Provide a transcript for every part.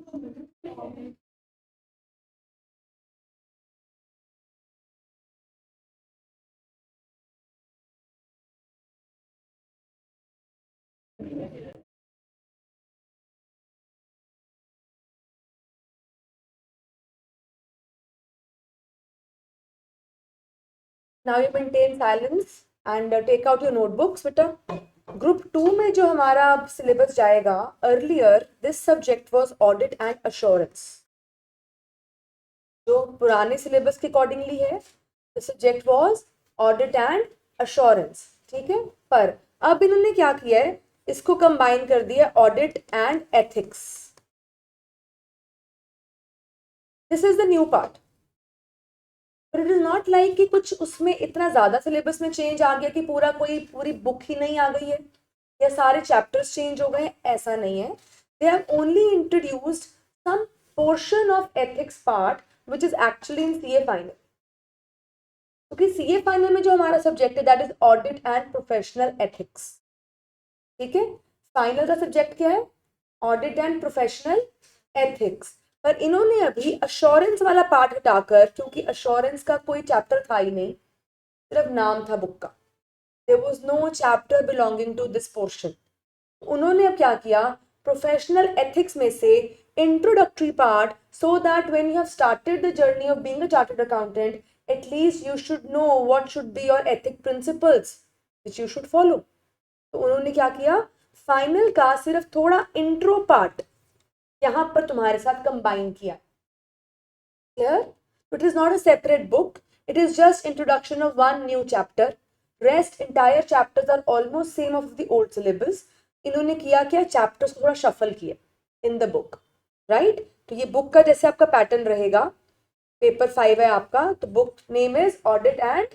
Now you maintain silence and take out your notebooks बेटा। Group 2 में जो हमारा सिलेबस जाएगा, earlier this subject was audit and assurance, जो पुराने सिलेबस के अकॉर्डिंगली है। The subject was audit and assurance, ठीक है। पर अब इन्होंने क्या किया है, इसको कंबाइन कर दिया audit and ethics. This is the new part. पर इट इज नॉट लाइक कि कुछ उसमें इतना ज्यादा सिलेबस में चेंज आ गया कि पूरी बुक ही नहीं आ गई है या सारे चैप्टर्स चेंज हो गए, ऐसा नहीं है। They have only introduced some portion of ethics part which is actually in CA final. क्योंकि सीए फाइनल में जो हमारा सब्जेक्ट है that is audit and professional ethics, ठीक है। फाइनल का सब्जेक्ट क्या है, ऑडिट एंड प्रोफेशनल एथिक्स। पर इन्होंने अभी अश्योरेंस वाला पार्ट हटाकर, क्योंकि अश्योरेंस का कोई चैप्टर था ही नहीं, सिर्फ नाम था बुक का, there was no chapter belonging to this portion. उन्होंने अब क्या किया, प्रोफेशनल एथिक्स में से introductory part, so that when you have started the journey of being a chartered accountant, at least you should know what should be your ethic principles which you should follow. तो उन्होंने क्या किया, final का सिर्फ थोड़ा intro part यहां पर तुम्हारे साथ कंबाइन किया। Clear? It is not a separate book, it is just introduction of one new chapter. Rest entire chapters are almost same of the old syllabus. इन्होंने किया क्या, चैप्टर्स को थोड़ा शफल किया इन द बुक, राइट। तो ये book का जैसे आपका पैटर्न रहेगा, पेपर 5 है आपका, तो book name is audit and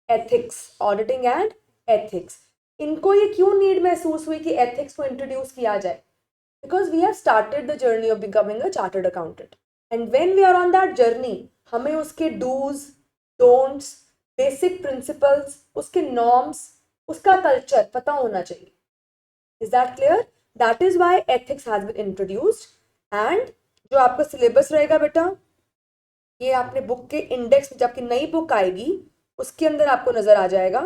ethics, auditing and ethics. इनको ये क्यों नीड महसूस हुई कि एथिक्स को इंट्रोड्यूस किया जाए, because we have started the journey of becoming a chartered accountant, and when we are on that journey, हमें उसके डूज, डोंट्स, बेसिक प्रिंसिपल्स, उसके नॉर्म्स, उसका कल्चर पता होना चाहिए। Is that clear? That is why ethics has been introduced. And जो आपका syllabus रहेगा बेटा, ये आपने बुक के इंडेक्स में, जबकि नई बुक आएगी उसके अंदर आपको नजर आ जाएगा।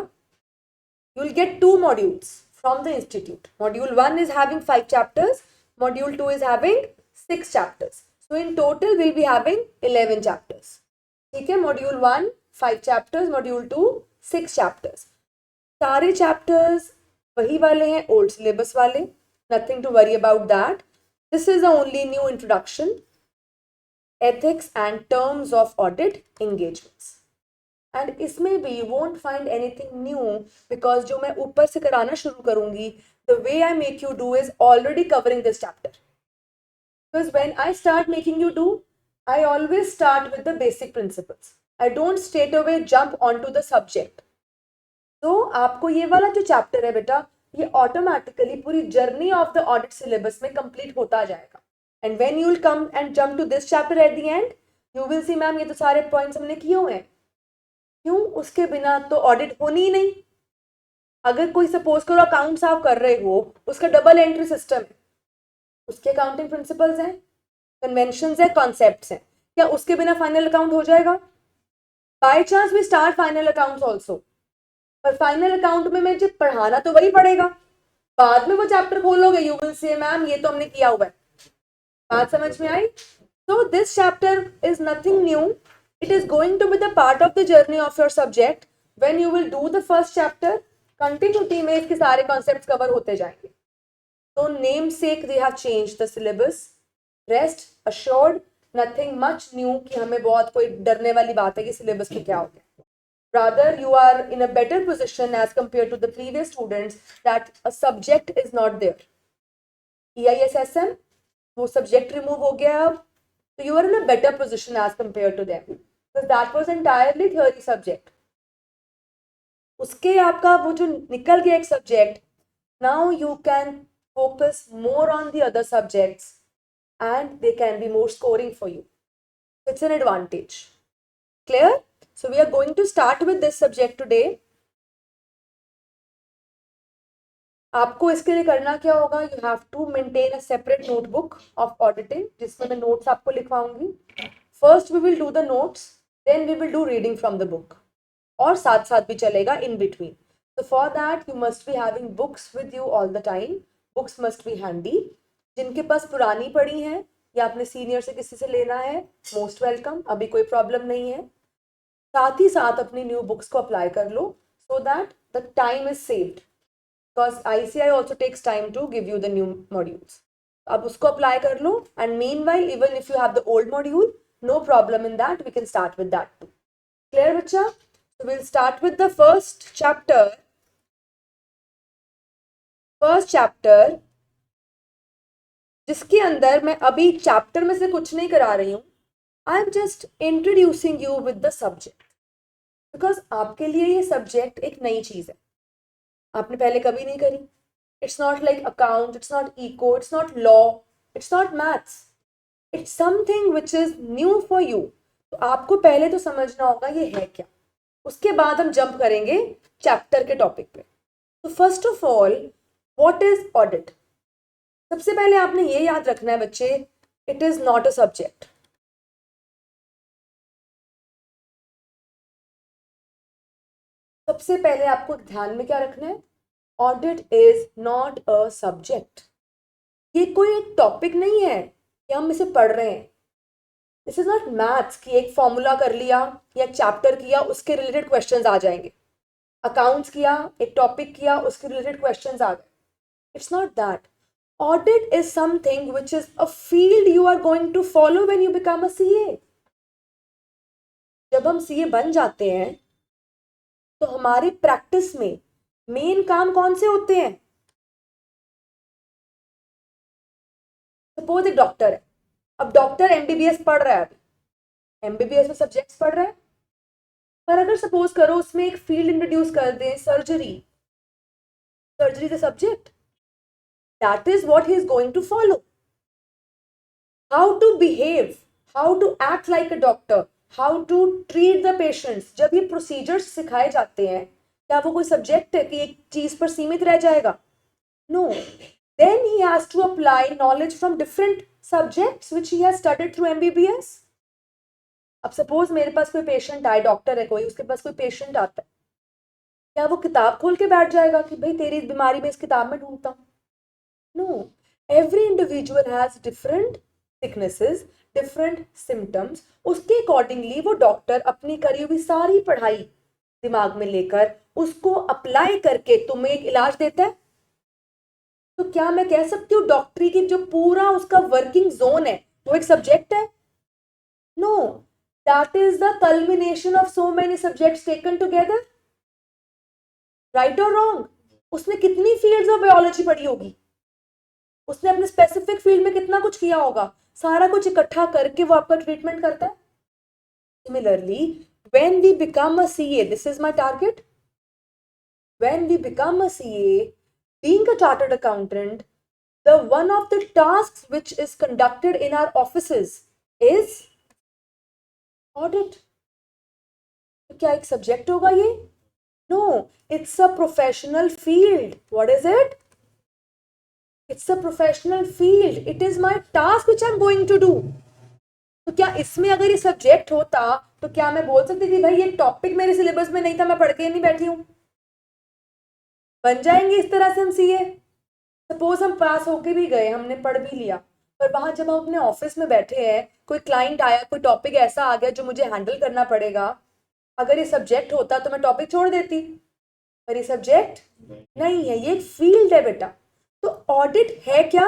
You will get 2 modules from the institute. Module 1 is having 5 chapters, module 2 is having 6 chapters. So in total we'll be having 11 chapters. ठीक है, module 1 5 chapters, module 2 6 chapters. सारे chapters वही वाले हैं, old syllabus वाले, nothing to worry about that. This is the only new introduction, ethics and terms of audit engagements. And इसमें भी you won't find anything new, because जो मैं ऊपर से कराना शुरू करूंगी, the way I make you do is already covering this chapter. Because when I start making you do, I always start with the basic principles, I don't straight away jump on to the subject. तो आपको ये वाला जो chapter है बेटा, ये automatically पूरी journey of the audit syllabus में कंप्लीट होता जाएगा। And when you will come and jump to this chapter at the end, you will see ma'am ये तो सारे पॉइंट्स हमने किए हुए हैं, क्यों, उसके बिना तो ऑडिट होनी ही नहीं। अगर कोई सपोज करो अकाउंट्स आप कर रहे हो, उसका डबल एंट्री सिस्टम है, उसके अकाउंटिंग प्रिंसिपल्स हैं, कन्वेंशंस है, कॉन्सेप्ट्स हैं, क्या उसके बिना फाइनल अकाउंट हो जाएगा? By chance we start final accounts also, पर फाइनल अकाउंट में मैं जब पढ़ाना तो वही पड़ेगा। बाद में वो चैप्टर खोलोगे, यू विल से मैम ये तो हमने किया हुआ है। बात समझ में आई? So this chapter is nothing new. It is going to be the part of the journey of your subject. When you will do the first chapter, continuity में इसके सारे concepts cover होते जाएंगे। So namesake they have changed the syllabus. Rest assured, nothing much new कि हमें बहुत कोई डरने वाली बात है कि syllabus में क्या हो गया। Rather, you are in a better position as compared to the previous students that a subject is not there. EISSM वो subject remove हो गया अब, so you are in a better position as compared to them, because that was entirely theory subject. उसके आपका वो जो निकल गया एक subject, now you can focus more on the other subjects and they can be more scoring for you. It's an advantage. Clear? So we are going to start with this subject today. आपको इसके लिए करना क्या होगा, you have to maintain a separate notebook of auditing जिसमें मैं notes आपको लिखवाऊंगी. First we will do the notes, then we will do reading from the book, और साथ साथ भी चलेगा in between. So for that you must be having books with you all the time. Books must be handy. जिनके पास पुरानी पड़ी हैं या अपने सीनियर से किसी से लेना है, मोस्ट वेलकम, अभी कोई प्रॉब्लम नहीं है. साथ ही साथ अपनी न्यू बुक्स को अप्लाई कर लो so that the time is saved, because ICI also takes time to give you the new modules. अब उसको अप्लाई कर लो, and meanwhile even if you have the old module, no problem in that, we can start with that too. Clear बच्चा? So we'll start with the first chapter. First chapter, जिसके अंदर मैं अभी chapter में से कुछ नहीं करा रही हूं. आई am just introducing you with the subject, because आपके लिए ये सब्जेक्ट एक नई चीज है, आपने पहले कभी नहीं करी. It's not like account, it's not eco, it's not law, it's not maths, it's something which is new for you. तो आपको पहले तो समझना होगा ये है क्या, उसके बाद हम जंप करेंगे चैप्टर के टॉपिक पे. तो first of all, what is audit? सबसे पहले आपने ये याद रखना है बच्चे, it is not a subject. सबसे पहले आपको ध्यान में क्या रखना है, audit is not a subject. ये कोई एक टॉपिक नहीं है कि हम इसे पढ़ रहे हैं. दिस इज नॉट मैथ्स कि एक फॉर्मूला कर लिया या चैप्टर किया उसके रिलेटेड क्वेश्चंस आ जाएंगे. अकाउंट्स किया, एक टॉपिक किया, उसके रिलेटेड क्वेश्चंस आ गए. It's not that. Audit is something which is a field you are going to follow when you become a CA. जब हम CA बन जाते हैं तो हमारी प्रैक्टिस में मेन काम कौन से होते हैं? सपोज एक डॉक्टर है, अब डॉक्टर MBBS पढ़ रहा है, MBBS में सब्जेक्ट्स पढ़ रहा है, पर अगर सपोज करो उसमें एक फील्ड इंट्रोड्यूस कर दें, surgery. Surgery is a subject. That is what he is going to follow. How to behave, how to act like a doctor, how to treat the patients. जब ये procedures सिखाए जाते हैं, क्या वो कोई सब्जेक्ट है कि एक चीज पर सीमित रह जाएगा? No. Then he has to apply knowledge from different subjects which he has studied through MBBS. अब सपोज मेरे पास कोई पेशेंट आए, डॉक्टर है कोई, उसके पास कोई पेशेंट आता है, क्या वो किताब खोल के बैठ जाएगा कि भाई तेरी बीमारी में इस किताब में ढूंढता हूँ? No, every individual has different sicknesses, different symptoms. उसके accordingly वो डॉक्टर अपनी करी हुई सारी पढ़ाई दिमाग में लेकर उसको अप्लाई करके तुम्हें एक इलाज देता है. तो क्या मैं कह सकती हूँ डॉक्टरी की जो पूरा उसका वर्किंग जोन है वो एक सब्जेक्ट है? No, that is the culmination of so many subjects taken together. Right और रॉन्ग? उसने कितनी फील्ड्स ऑफ बायोलॉजी पढ़ी होगी, उसने अपने स्पेसिफिक फील्ड में कितना कुछ किया होगा, सारा कुछ इकट्ठा करके वो आपका ट्रीटमेंट करता है. Similarly, when we become a CA, this is my target. When we become a CA, being a chartered accountant, the one of the tasks which is conducted in our offices is audit. तो क्या एक subject होगा ये? No, it's a professional field. What is it? It's a professional field. It is my task which I'm going to do. तो क्या इसमें अगर ये सब्जेक्ट होता तो क्या मैं बोल सकती थी भाई ये टॉपिक मेरे सिलेबस में नहीं था, मैं पढ़ के नहीं बैठी हूँ? बन जाएंगे इस तरह से हम CA. सपोज हम पास होके भी गए, हमने पढ़ भी लिया, पर वहां जब हम अपने ऑफिस में बैठे हैं, कोई क्लाइंट आया, कोई टॉपिक ऐसा आ गया जो मुझे हैंडल करना पड़ेगा, अगर ये सब्जेक्ट होता तो मैं टॉपिक छोड़ देती, पर ये सब्जेक्ट नहीं है, ये एक फील्ड है बेटा. तो ऑडिट है क्या?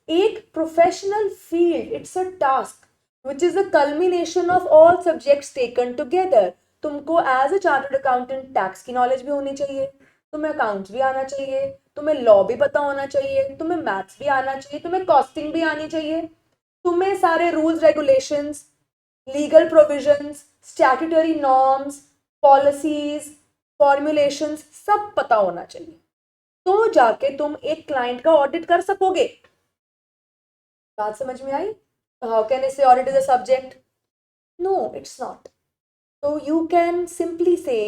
एक professional field. It's a task which is a culmination of all subjects taken together. तुमको as a chartered accountant tax की नॉलेज भी होनी चाहिए, तुम्हें अकाउंट्स भी आना चाहिए, तुम्हें लॉ भी पता होना चाहिए, तुम्हें मैथ्स भी आना चाहिए, तुम्हें कॉस्टिंग भी आनी चाहिए, तुम्हें सारे rules regulations, legal provisions, statutory norms, policies, formulations सब पता होना चाहिए, तो जाके तुम एक क्लाइंट का ऑडिट कर सकोगे. बात समझ में आई? How can I say audit is a subject? No, it's not. So you can simply say,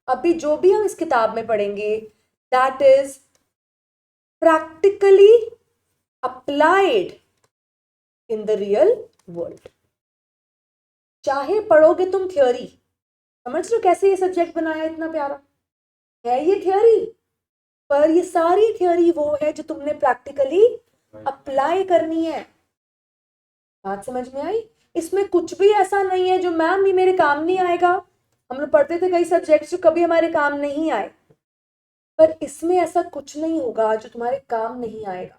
अभी जो भी हम इस किताब में पढ़ेंगे, that is practically applied in the real world. चाहे पढ़ोगे तुम थियोरी, समझ लो कैसे ये सब्जेक्ट बनाया इतना प्यारा है ये थियोरी, पर ये सारी थियोरी वो है जो तुमने प्रैक्टिकली अप्लाई करनी है। बात समझ में आई? इसमें कुछ भी ऐसा नहीं है जो मैम ये मेरे काम नहीं आएगा। हम लोग पढ़ते थे कई सब्जेक्ट्स जो कभी हमारे काम नहीं आए, पर इसमें ऐसा कुछ नहीं होगा जो तुम्हारे काम नहीं आएगा।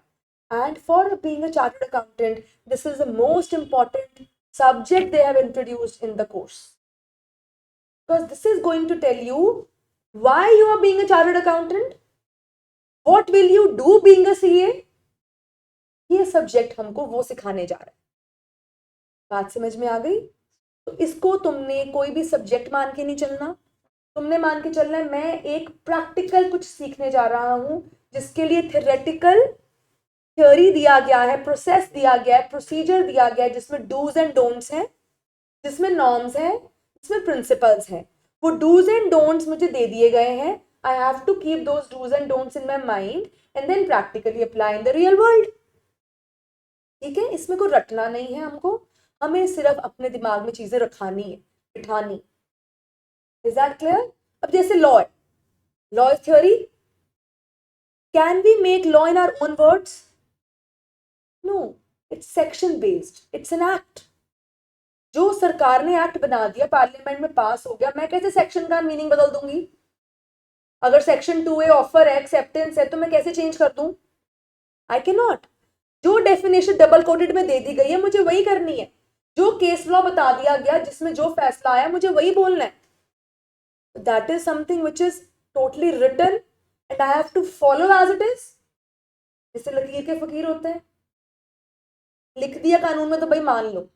And for being a chartered accountant, this is the most important subject they have introduced in the course. Because this is going to tell you why you are being a chartered accountant, what will you do being a CA. ये subject हमको वो सिखाने जा रहा है। बात समझ में आ गई? तो इसको तुमने कोई भी सब्जेक्ट मान के नहीं चलना, तुमने मान के चलना है मैं एक प्रैक्टिकल कुछ सीखने जा रहा हूं, जिसके लिए थ्योरेटिकल थ्योरी दिया गया है, प्रोसेस दिया गया है, प्रोसीजर दिया गया है, जिसमें डूज एंड डोंट्स हैं, जिसमें नॉर्म्स हैं, जिसमें प्रिंसिपल्स हैं। वो डूज एंड डोंट्स मुझे दे दिए गए हैं, I have to keep those dos and don'ts in my mind and then practically apply in the real world. ठीक है, इसमें कोई रटना नहीं है हमको, हमें सिर्फ अपने दिमाग में चीजें रखानी है, बिठानी। Is that clear? अब जैसे लॉ है, law is theory, can we make law in our own words? No, it's section based, it's an act. जो सरकार ने एक्ट बना दिया, पार्लियामेंट में पास हो गया, मैं कैसे सेक्शन का मीनिंग बदल दूंगी? अगर सेक्शन 2A ऑफर है, एक्सेप्टेंस है, तो मैं कैसे चेंज कर दूं? I can not. जो डेफिनेशन डबल कोटेड में दे दी गई है मुझे वही करनी है, जो केस लॉ बता दिया गया जिसमें जो फैसला आया मुझे वही बोलना है। That is something which is totally written and I have to follow as it is. जैसे लकीर के फकीर होते हैं, लिख दिया कानून में तो भाई मान लो।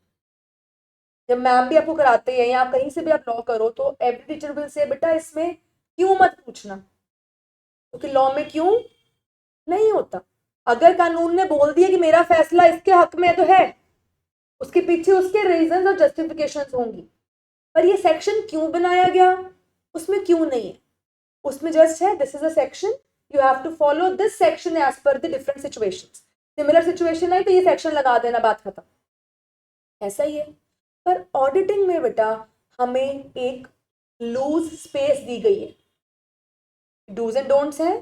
जब मैम भी आपको कराते हैं या कहीं से भी आप लॉ करो तो एवरी टीचर विल से बेटा इसमें क्यों मत पूछना, क्योंकि लॉ में क्यों नहीं होता। अगर कानून ने बोल दिया कि मेरा फैसला इसके हक में तो है, उसके पीछे उसके रीजंस और जस्टिफिकेशंस होंगी, पर ये सेक्शन क्यों बनाया गया उसमें क्यों नहीं है, उसमें जस्ट है this is a section, you have to follow this section as per the different situations. Similar situation है तो ये सेक्शन लगा देना, बात खत्म। ऐसा ही है, पर ऑडिटिंग में बेटा हमें एक लूज स्पेस दी गई है, डूज एंड डोंट्स है,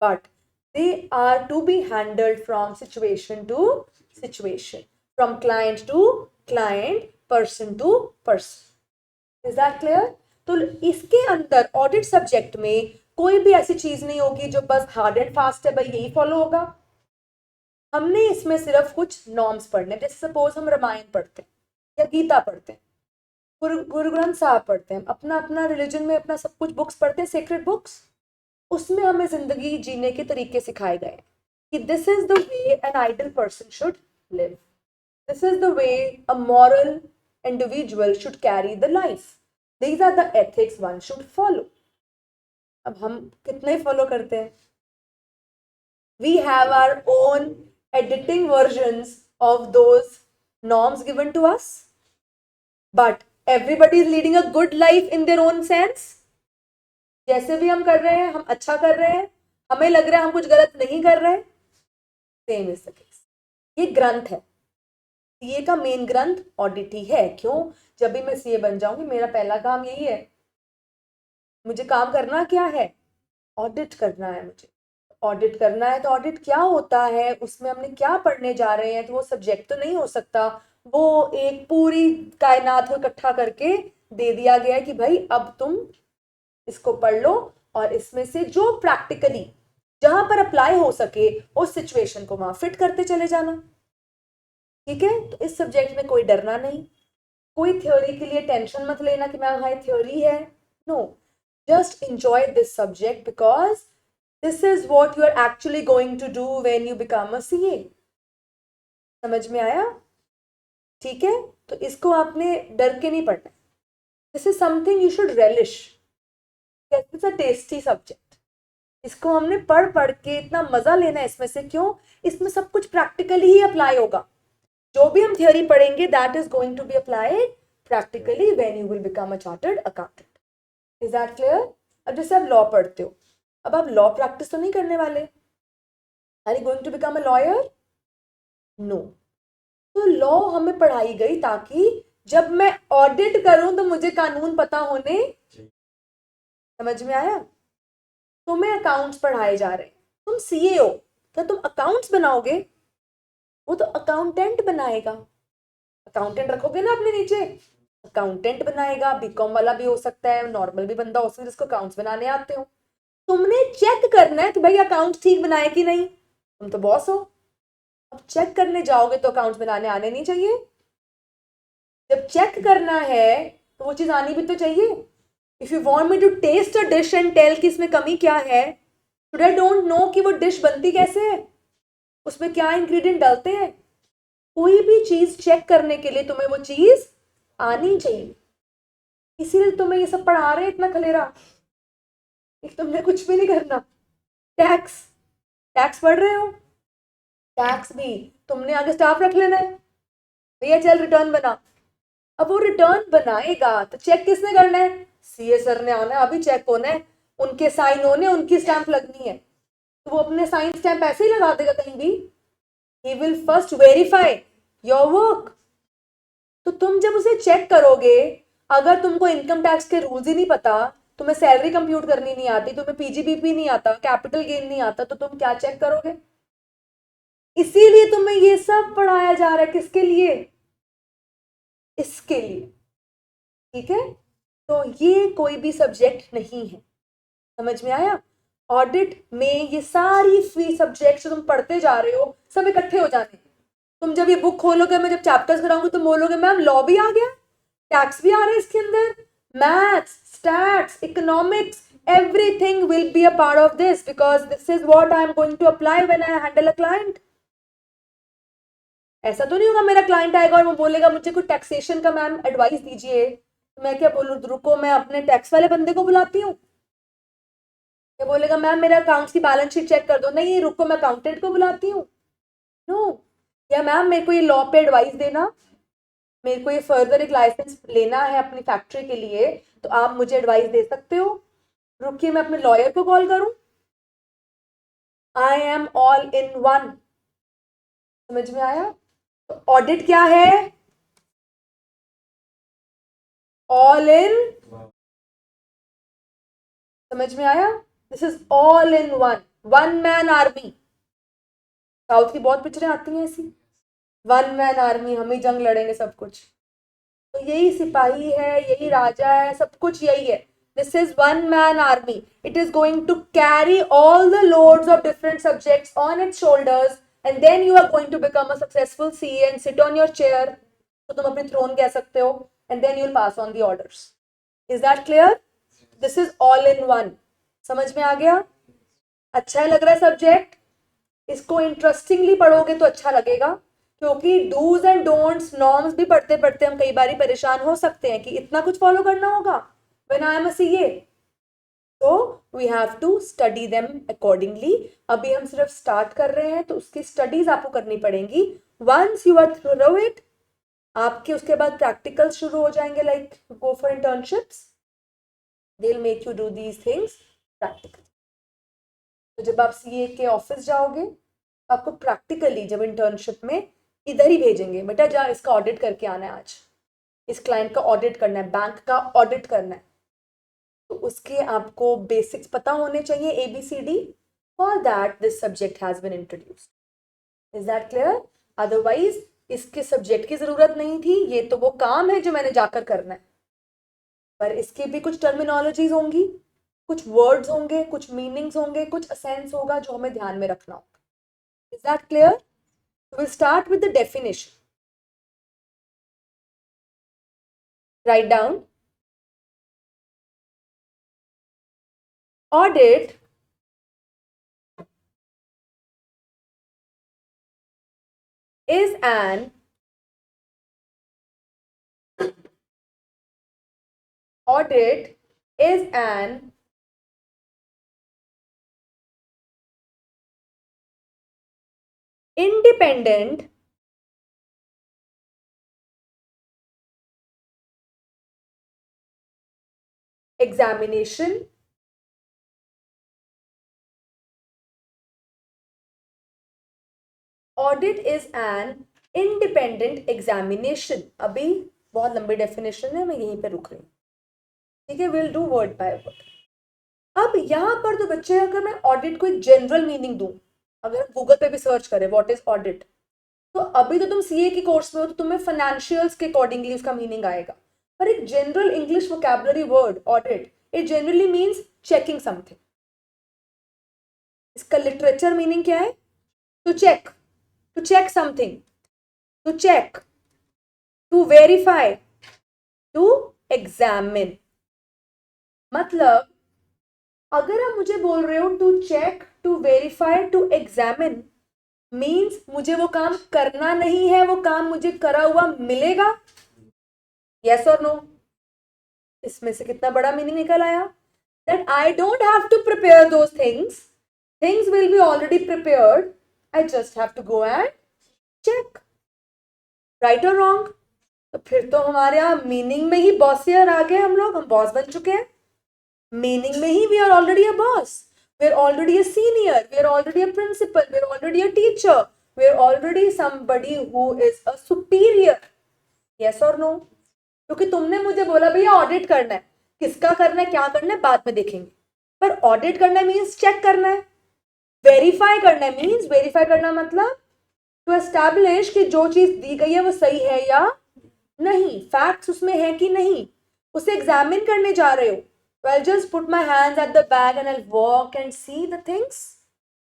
but they are to be handled from situation to situation, from client to client, person to person. Is that clear? तो इसके अंदर ऑडिट सब्जेक्ट में कोई भी ऐसी चीज नहीं होगी जो बस हार्ड एंड फास्ट है भाई यही फॉलो होगा। हमने इसमें सिर्फ कुछ नॉर्म्स पढ़ने, जैसे सपोज हम रामायण पढ़ते हैं या गीता पढ़ते हैं, गुरु ग्रंथ साहब पढ़ते हैं, अपना अपना रिलीजन में अपना सब कुछ बुक्स पढ़ते हैं, सेक्रेड बुक्स, उसमें हमें जिंदगी जीने के तरीके सिखाए गए कि this is the way an ideal person should live, this is the way a moral individual should carry the life, these are the ethics one should follow. अब हम कितने फॉलो करते हैं? We have our own editing versions of those norms given to us, but everybody is leading a good life in their own sense. जैसे भी हम कर रहे हैं हम अच्छा कर रहे हैं, हमें लग रहा है हम कुछ गलत नहीं कर रहे हैं, सेम इज द केस। ये ग्रंथ है, सीए का मेन ग्रंथ ऑडिट ही है। क्यों? जब भी मैं सीए बन जाऊंगी मेरा पहला काम यही है, मुझे काम करना क्या है? ऑडिट करना है। मुझे ऑडिट करना है तो ऑडिट क्या होता है, उसमें हमने क्या पढ़ने जा रहे हैं, तो वो सब्जेक्ट तो नहीं हो सकता, वो एक पूरी कायनात को इकट्ठा करके दे दिया गया है कि भाई अब तुम इसको पढ़ लो और इसमें से जो प्रैक्टिकली जहां पर अप्लाई हो सके उस सिचुएशन को वहां फिट करते चले जाना। ठीक है, तो इस सब्जेक्ट में कोई डरना नहीं, कोई थ्योरी के लिए टेंशन मत लेना कि मैं हाँ थ्योरी है, no, just enjoy this subject because this is what you are actually going to do when you become a CA। समझ में आया? ठीक है, तो इसको आपने डर के नहीं पढ़ना, this is something you should relish, it's a tasty subject. इसको हमने पढ़ पढ़ के इतना मजा लेना है इसमें से। क्यों? इसमें सब कुछ प्रैक्टिकली ही अप्लाई होगा, जो भी हम थियोरी पढ़ेंगे that is going to be applied practically when you will become a chartered accountant. Is that clear? अब जैसे आप लॉ पढ़ते हो, अब आप लॉ प्रैक्टिस तो नहीं करने वाले, are you going to become a lawyer? No. तो लॉ हमें पढ़ाई गई ताकि जब मैं ऑडिट करूं तो मुझे कानून पता होने, समझ में आया? तुम्हें अकाउंट्स पढ़ाए जा रहे हैं, तुम सीए हो, क्या तुम अकाउंट्स बनाओगे? वो तो अकाउंटेंट बनाएगा। अकाउंटेंट रखोगे ना अपने नीचे, अकाउंटेंट बनाएगा। बीकॉम वाला भी हो सकता है, नॉर्मल भी बंदा हो सकता है जिसको अकाउंट्स बनाने आते हो। तुमने चेक करना है कि भाई अकाउंट्स ठीक बनाए कि नहीं, तुम तो बॉस हो। अब चेक करने जाओगे तो अकाउंट्स बनाने आने नहीं चाहिए? जब चेक करना है तो वो चीज आनी भी तो चाहिए। If you want me to test a dish and tell कि इसमें कमी क्या है, शुड आई डोंट नो कि वो डिश बनती कैसे है, उसमें क्या इंग्रेडिएंट डालते हैं? कोई भी चीज चेक करने के लिए तुम्हें वो चीज आनी चाहिए। इसीलिए तुम्हें ये सब पढ़ा रहे हैं इतना खलेरा, तुमने कुछ भी नहीं करना। टैक्स, टैक्स पढ़ रहे हो, टैक्स भी तुमने आगे स्टाफ रख लेना है, भैया चल रिटर्न बना। अब वो रिटर्न बनाएगा तो चेक किसने करना है? सीए सर ने आना है, अभी चेक होना है, उनके साइन होने, उनकी स्टैंप लगनी है। तो वो अपने साइन स्टैंप ऐसे ही लगा देगा कहीं भी? He will first verify your work. तो तुम जब उसे चेक करोगे, अगर तुमको इनकम टैक्स के रूल्स ही नहीं पता, तुम्हें सैलरी कंप्यूट करनी नहीं आती, तुम्हें पीजीबीपी नहीं आता, कैपिटल गेन नहीं आता, तो तुम क्या चेक करोगे? इसीलिए तुम्हें ये सब पढ़ाया जा रहा है, किसके लिए? इसके लिए। ठीक है, तो ये कोई भी सब्जेक्ट नहीं है, समझ में आया? ऑडिट में ये सारी फ्री सब्जेक्ट्स जो तुम पढ़ते जा रहे हो सब इकट्ठे हो जाने। तुम जब ये बुक खोलोगे, मैं जब चैप्टर्स कराऊंगी, तुम बोलोगे मैम लॉ भी आ गया, टैक्स भी आ रहा है इसके अंदर, maths, stats, economics, everything will be a part of this because this is what I am going to apply when I handle a client. ऐसा तो नहीं होगा मेरा क्लाइंट आएगा और वो बोलेगा मुझे कुछ टैक्सेशन का मैम एडवाइस दीजिए, तो मैं क्या बोलूँ, रुको मैं अपने टैक्स वाले बंदे को बुलाती हूँ। क्या बोलेगा मैम मेरा अकाउंट्स की बैलेंस शीट चेक कर दो, नहीं रुको मैं अकाउंटेंट को बुलाती हूँ। नो। या मैम मेरे को ये लॉ पे एडवाइस देना, मेरे को ये फर्दर एक लाइसेंस लेना है अपनी फैक्ट्री के लिए, तो आप मुझे एडवाइस दे सकते हो? रुकिए मैं अपने लॉयर को कॉल करूं। I am all in one. समझ में आया? तो ऑडिट क्या है? ऑल इन, समझ में आया? This is all in one, one man army. South की बहुत पिक्चरें आती हैं ऐसी, वन मैन आर्मी, हम ही जंग लड़ेंगे सब कुछ। तो यही सिपाही है, यही राजा है, सब कुछ यही है। This is one man army. It is going to carry all the loads of different subjects on its shoulders, and then you are going to become a successful CA and sit on your chair. तो तुम अपनी throne कह सकते हो, and then you'll pass on the orders. Is that clear? This is all in one. समझ में आ गया? अच्छा लग रहा है सब्जेक्ट? इसको इंटरेस्टिंगली पढ़ोगे तो अच्छा लगेगा, क्योंकि डूज एंड डोंट्स, नॉर्म्स भी पढ़ते पढ़ते हम कई बार परेशान हो सकते हैं कि इतना कुछ फॉलो करना होगा when I am a CA. तो we have to study them accordingly. अभी हम सिर्फ स्टार्ट कर रहे हैं तो उसकी स्टडीज आपको करनी पड़ेंगी। Once you are through it, आपके उसके बाद प्रैक्टिकल शुरू हो जाएंगे, like go for internships, they will make you do these things practical. तो जब आप सीए के ऑफिस जाओगे, आपको प्रैक्टिकली जब इंटर्नशिप में इधर ही भेजेंगे, बेटा जा इसका ऑडिट करके आना है, आज इस क्लाइंट का ऑडिट करना है, बैंक का ऑडिट करना है। तो उसके आपको बेसिक्स पता होने चाहिए, ABCD। For that this subject has been introduced. Is that clear? Otherwise इसके सब्जेक्ट की जरूरत नहीं थी, ये तो वो काम है जो मैंने जाकर करना है, पर इसके भी कुछ टर्मिनोलॉजीज होंगी, कुछ वर्ड्स होंगे, कुछ मीनिंग्स होंगे, कुछ असेंस होगा जो हमें ध्यान में रखना होगा। Is that clear? We'll start with the definition. Write down. Audit is an audit is an independent examination audit is an independent examination. अभी बहुत लंबी डेफिनेशन है, मैं यहीं पे रुक रही हूँ, ठीक है, will do word by word. अब यहाँ पर तो बच्चे, अगर मैं ऑडिट को एक जनरल मीनिंग दूं, अगर गूगल पे भी सर्च करें व्हाट इज ऑडिट, तो अभी तो तुम सीए के कोर्स में हो तो तुम्हें फाइनेंशियल्स के अकॉर्डिंगली उसका मीनिंग आएगा, पर एक general English vocabulary word audit, it generally means checking something. इसका लिटरेचर मीनिंग क्या है? To check something, to check, to verify, to examine. मतलब अगर आप मुझे बोल रहे हो to check, to verify, to examine, means मुझे वो काम करना नहीं है, वो काम मुझे करा हुआ मिलेगा, यस और नो? इसमें से कितना बड़ा मीनिंग निकल आया, that I don't have to prepare those things, things will be already prepared, I just have to go and check. Right और रॉन्ग? तो फिर तो हमारे यहाँ मीनिंग में ही बॉसियर आ गए, हम लोग, हम बॉस बन चुके हैं। मीनिंग में ही we are already a boss, we are already a senior, we are already a principal, we are already a teacher, we are already somebody who is a superior, yes और no? क्योंकि तुमने मुझे बोला भैया audit करना है, किसका करना है, क्या करना है, बाद में देखेंगे, पर ऑडिट करना मीन्स चेक करना है। वेरीफाई करना है मीन्स, वेरीफाई करना मतलब टू एस्टैब्लिश कि जो चीज दी गई है वो सही है या नहीं, फैक्ट्स उसमें है कि नहीं, उसे एग्जामिन करने जा रहे हो। I'll just put my hands at the bag and I'll walk and see the things.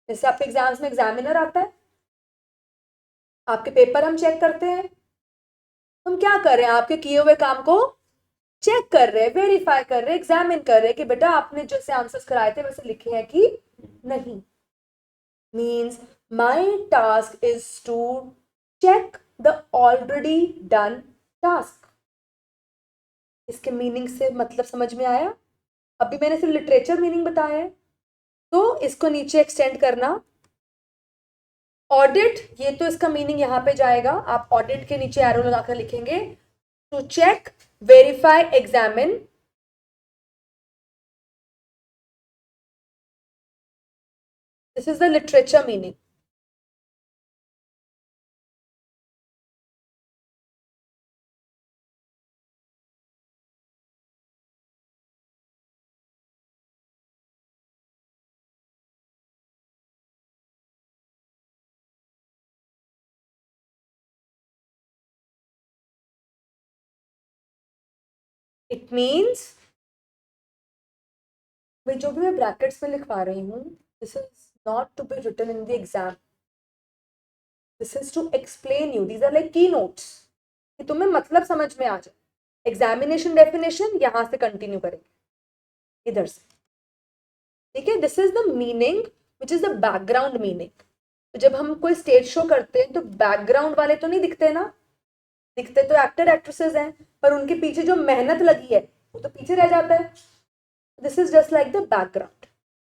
जैसे आपके एग्जाम्स में एग्जामिनर आता है, आपके पेपर हम चेक करते हैं, हम क्या कर रहे हैं, आपके किए हुए काम को चेक कर रहे हैं, वेरीफाई कर रहे हैं, एग्जामिन कर रहे हैं कि बेटा आपने जैसे आंसर्स कराए थे वैसे लिखे हैं कि नहीं। Means my task is to check the already done task. इसके मीनिंग से मतलब समझ में आया? अभी मैंने सिर्फ लिटरेचर मीनिंग बताया है, तो इसको नीचे एक्सटेंड करना। ऑडिट, ये तो इसका मीनिंग यहां पे जाएगा, आप ऑडिट के नीचे एरो लगाकर लिखेंगे to check, verify, examine. This is the literature meaning. It means, जो भी मैं ब्रैकेट्स में लिखवा रही हूं, this is not to be written in the exam, this is to explain you, these are like key notes, कि तुम्हें मतलब समझ में आ जाए। एग्जामिनेशन डेफिनेशन यहां से कंटिन्यू करेंगे इधर से, ठीक है? This is the meaning which is the background meaning. तो जब हम कोई स्टेज शो करते हैं तो बैकग्राउंड वाले तो नहीं दिखते ना, दिखते तो एक्टर एक्ट्रेसेस हैं, पर उनके पीछे जो मेहनत लगी है वो तो पीछे रह जाता है। This is just like the background,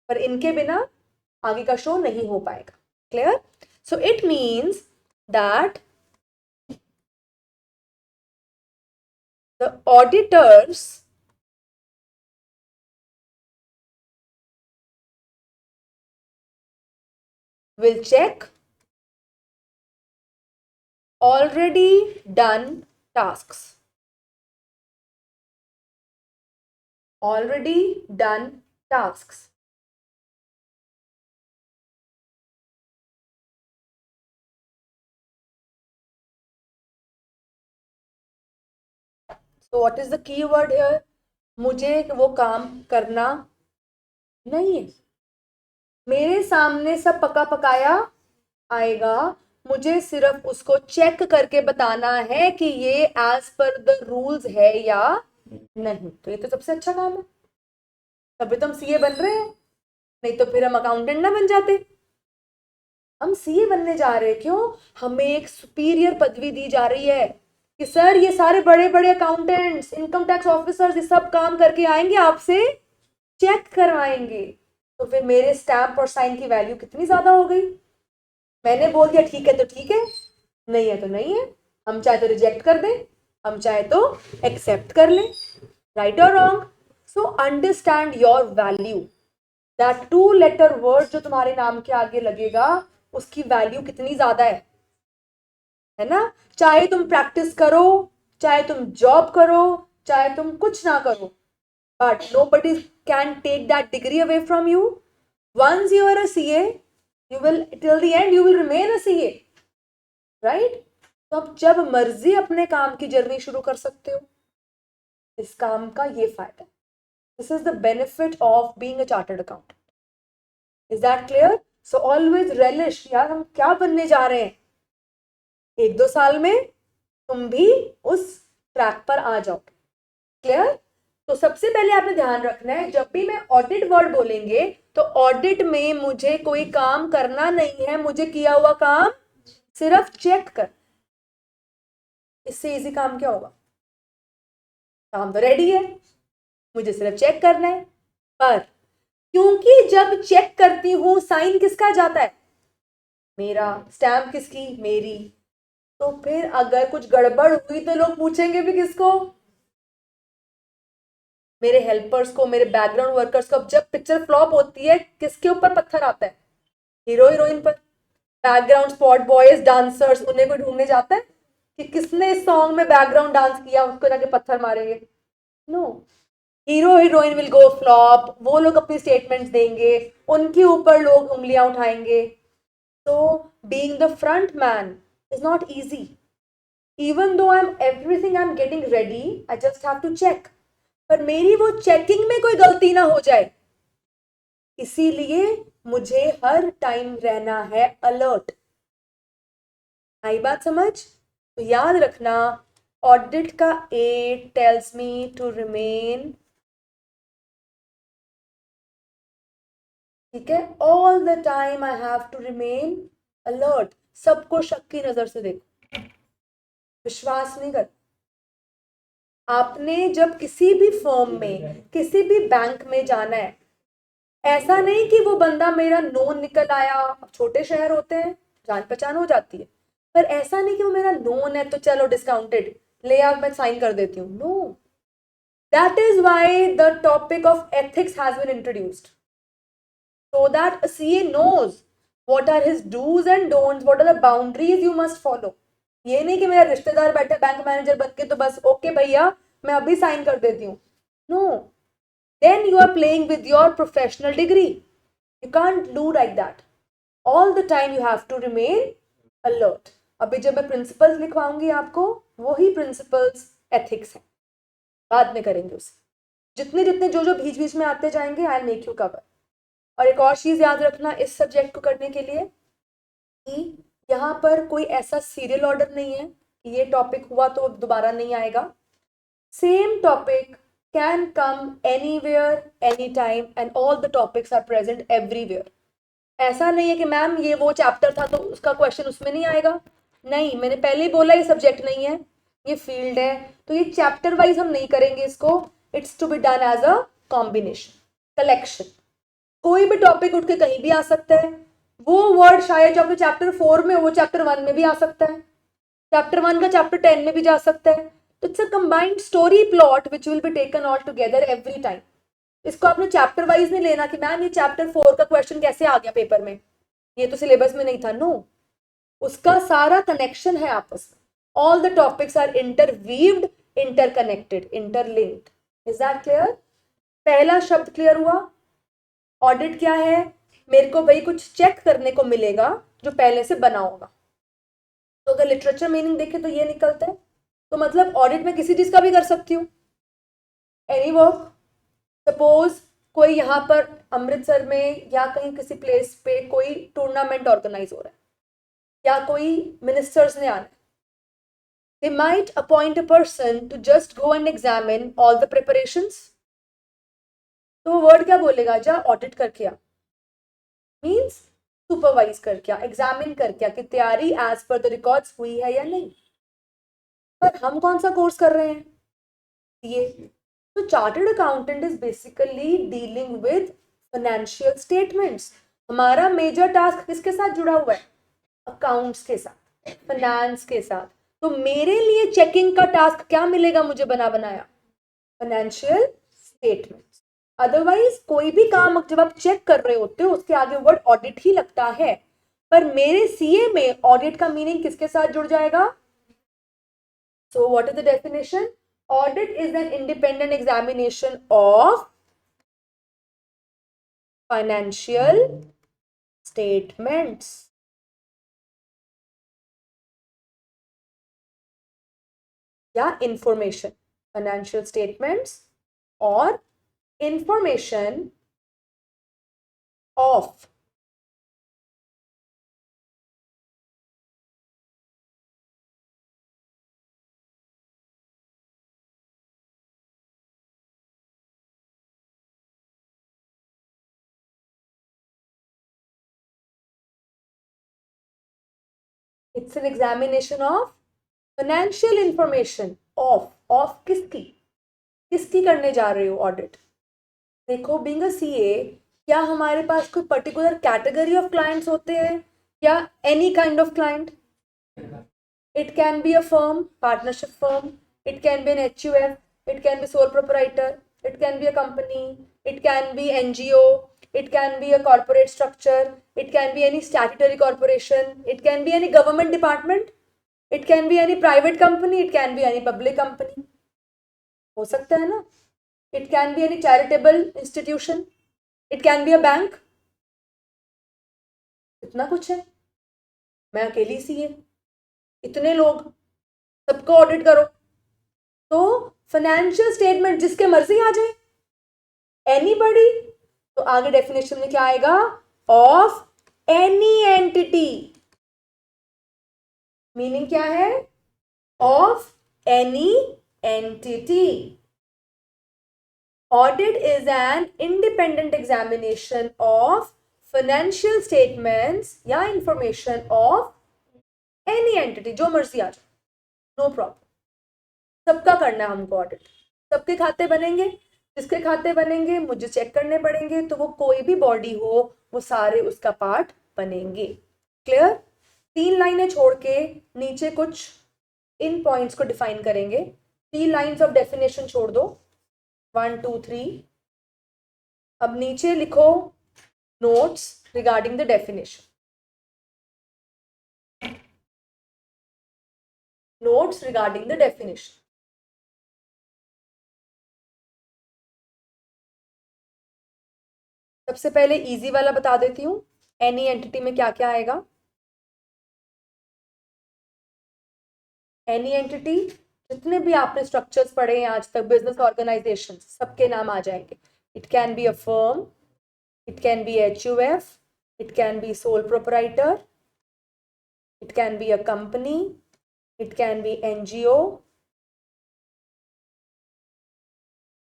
पर इनके बिना आगे का शो नहीं हो पाएगा। Clear? So it means that the auditors will check already done tasks, already done tasks। So what is the key word here? मुझे वो काम करना नहीं है, मेरे सामने सब पका पकाया आएगा, मुझे सिर्फ उसको चेक करके बताना है कि ये एज पर द रूल्स है या नहीं। तो ये तो सबसे अच्छा काम है, तभी तो हम सीए बन रहे हैं, नहीं तो फिर हम अकाउंटेंट ना बन जाते। हम सीए बनने जा रहे हैं, क्यों? हमें एक सुपीरियर पदवी दी जा रही है कि सर ये सारे बड़े बड़े अकाउंटेंट्स, इनकम टैक्स ऑफिसर्स, ये सब काम करके आएंगे, आपसे चेक करवाएंगे। तो फिर मेरे स्टैम्प और साइन की वैल्यू कितनी ज्यादा हो गई। मैंने बोल दिया ठीक है तो ठीक है, नहीं है तो नहीं है, हम चाहे तो रिजेक्ट कर दें, हम चाहे तो एक्सेप्ट कर लें। राइट और wrong? So understand your value, that 2 letter word जो तुम्हारे नाम के आगे लगेगा, उसकी वैल्यू कितनी ज्यादा है ना। चाहे तुम प्रैक्टिस करो, चाहे तुम जॉब करो, चाहे तुम कुछ ना करो, but nobody can take that degree away from you. Once you are a CA, you will till the end you will remain a CA, right? तो आप जब मर्जी अपने काम की जर्नी शुरू कर सकते हो। इस काम का ये फायदा है। This is the benefit of being a chartered accountant. Is that clear? So always relish, यार हम क्या बनने जा रहे हैं, 1-2 साल में तुम भी उस ट्रैक पर आ जाओ। क्लियर? तो सबसे पहले आपने ध्यान रखना है, जब भी मैं ऑडिट वर्ड बोलेंगे तो ऑडिट में मुझे कोई काम करना नहीं है, मुझे किया हुआ काम सिर्फ चेक कर। इससे इजी काम क्या होगा? काम तो रेडी है, मुझे सिर्फ चेक करना है। पर क्योंकि जब चेक करती हूं साइन किसका जाता है? मेरा। स्टैम्प किसकी? मेरी। तो फिर अगर कुछ गड़बड़ हुई तो लोग पूछेंगे भी किसको? मेरे हेल्पर्स को, मेरे बैकग्राउंड वर्कर्स को। अब जब पिक्चर फ्लॉप होती है किसके ऊपर पत्थर आता है? हीरो हीरोइन पर। बैकग्राउंड स्पॉट बॉयज, डांसर्स, उन्हें कोई ढूंढने जाता है कि किसने इस सॉन्ग में बैकग्राउंड डांस किया, उसको जाके पत्थर मारेंगे? No. Hero heroine will go flop, वो लोग अपनी स्टेटमेंट्स देंगे, उनके ऊपर लोग उंगलियां उठाएंगे। तो being the front man is not easy. Even though I am everything I am getting ready, I just have to check. पर मेरी वो चेकिंग में कोई गलती ना हो जाए, इसीलिए मुझे हर टाइम रहना है अलर्ट। आई बात समझ? तो याद रखना, ऑडिट का a tells me to remain, ठीक है, all the time I have to remain alert. सबको शक की नजर से देखो, विश्वास नहीं कर। आपने जब किसी भी फर्म में, किसी भी बैंक में जाना है, ऐसा नहीं कि वो बंदा मेरा नोन निकल आया। छोटे शहर होते हैं, जान पहचान हो जाती है, पर ऐसा नहीं कि वो मेरा नोन है तो चलो डिस्काउंटेड ले आओ, मैं साइन कर देती हूँ। No, that is why the topic of ethics has been introduced, so that a CA knows what are his do's and don'ts, what are the boundaries you must follow. ये नहीं कि मेरा रिश्तेदार बैठे बैंक मैनेजर बन के तो बस ओके भैया मैं अभी साइन कर देती हूँ। No, then you are playing with your professional degree. You can't do like that. All the time you have to remain alert. अभी जब मैं प्रिंसिपल्स लिखवाऊंगी आपको, वही प्रिंसिपल्स एथिक्स है, बाद में करेंगे उसे। जितने जितने जो जो बीच बीच में आते जाएंगे, आई मेक यू कवर। और एक और चीज याद रखना इस सब्जेक्ट को करने के लिए, कि यहाँ पर कोई ऐसा सीरियल ऑर्डर नहीं है कि ये टॉपिक हुआ तो दोबारा नहीं आएगा। Same topic can come anywhere, any time, and all the topics are present everywhere. ऐसा नहीं है कि मैम ये वो चैप्टर था तो उसका क्वेश्चन उसमें नहीं आएगा। नहीं, मैंने पहले ही बोला ये सब्जेक्ट नहीं है, ये फील्ड है। तो ये चैप्टर वाइज हम नहीं करेंगे इसको, it's to be done as a combination, collection. कोई भी टॉपिक उठ के कहीं भी आ सकता है। वो वर्ड शायद जो आपके चैप्टर 4 में, वो चैप्टर 1 में भी आ सकता है, चैप्टर 1 का चैप्टर 10 में भी जा सकता है। तो it's a combined story plot which will be taken all together every time. इसको आपने चैप्टर वाइज नहीं लेना कि मैम ये चैप्टर 4 का क्वेश्चन कैसे आ गया पेपर में, ये तो सिलेबस में नहीं था। नो, उसका सारा कनेक्शन है आपस में। All the topics are interweaved, interconnected, interlinked. Is that clear? पहला शब्द क्लियर हुआ? ऑडिट क्या है? मेरे को भाई कुछ चेक करने को मिलेगा जो पहले से बना होगा। तो अगर लिटरेचर मीनिंग देखे तो ये निकलता है। तो मतलब ऑडिट में किसी चीज का भी कर सकती हूँ, एनी वर्क। सपोज कोई यहाँ पर अमृतसर में या कहीं किसी प्लेस पे कोई टूर्नामेंट ऑर्गेनाइज हो रहा है, या कोई मिनिस्टर्स ने आना है, they might appoint a person to just go and examine all the preparations. तो वो वर्ड क्या बोलेगा? जा ऑडिट करके आ, मीन्स सुपरवाइज करके आ, एग्जामिन करके आ कि तैयारी एज पर द रिकॉर्ड्स हुई है या नहीं। पर हम कौन सा कोर्स कर रहे हैं? ये तो chartered accountant is basically dealing with financial statements. हमारा मेजर टास्क किसके साथ जुड़ा हुआ है? अकाउंट्स के साथ, फाइनेंस के साथ। तो मेरे लिए चेकिंग का टास्क क्या मिलेगा मुझे बना बनाया? Financial statements. अदरवाइज कोई भी काम जब आप चेक कर रहे होते हो उसके आगे वर्ड ऑडिट ही लगता है। पर मेरे सीए में ऑडिट का मीनिंग किसके साथ जुड़ जाएगा? So what is the definition? Audit is an independent examination of financial statements या इंफॉर्मेशन, फाइनेंशियल स्टेटमेंट्स और information of it's an examination of financial information of किसकी करने जा रहे हो ऑडिट? देखो बीइंग अ सीए, क्या हमारे पास कोई पर्टिकुलर कैटेगरी ऑफ क्लाइंट्स होते हैं या any kind of client? It can be a firm, partnership firm, it can be an HUF, it can be sole proprietor, it can be a company, it can be NGO, it can be a corporate structure, it can be any statutory corporation, it can be any government department, it can be any private company, it can be any public company. हो सकता है ना? It can be any charitable institution, it can be a bank. इतना कुछ है. मैं अकेली सी है, इतने लोग, सबको ऑडिट करो. तो फाइनेंशियल स्टेटमेंट जिसके मर्जी आ जाए, एनीबॉडी. तो आगे डेफिनेशन में क्या आएगा? Of any entity. मीनिंग क्या है? Of any entity. Audit is an independent examination of financial statements या इंफॉर्मेशन ऑफ एनी एंटिटी, जो मर्जी आ जाए, नो प्रॉब्लम. सबका करना है हमको ऑडिट. सबके खाते बनेंगे, जिसके खाते बनेंगे मुझे चेक करने पड़ेंगे, तो वो कोई भी बॉडी हो वो सारे उसका पार्ट बनेंगे. क्लियर? 3 लाइनें छोड़ के नीचे कुछ इन पॉइंट्स को डिफाइन करेंगे. 3 लाइन्स ऑफ डेफिनेशन छोड़ दो, 1 2 3. अब नीचे लिखो notes regarding the definition. Notes regarding the definition. सबसे पहले इजी वाला बता देती हूँ. एनी एंटिटी में क्या क्या आएगा? एनी एंटिटी, जितने भी आपने स्ट्रक्चर्स पढ़े हैं आज तक, बिजनेस ऑर्गेनाइजेशन, सबके नाम आ जाएंगे. It can be a firm, it can be HUF, it can be sole proprietor, it can be a company, it can be NGO,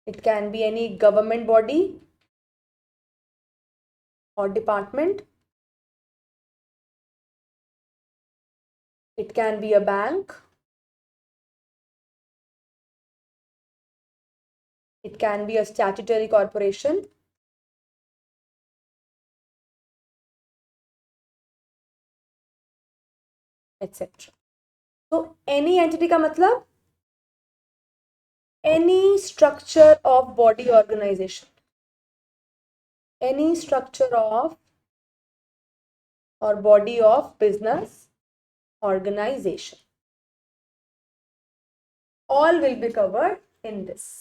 it can be any government body or department, it can be a bank, it can be a statutory corporation, etc. तो any entity का मतलब any structure of body organisation, any structure of और body of business organisation, all will be covered in this.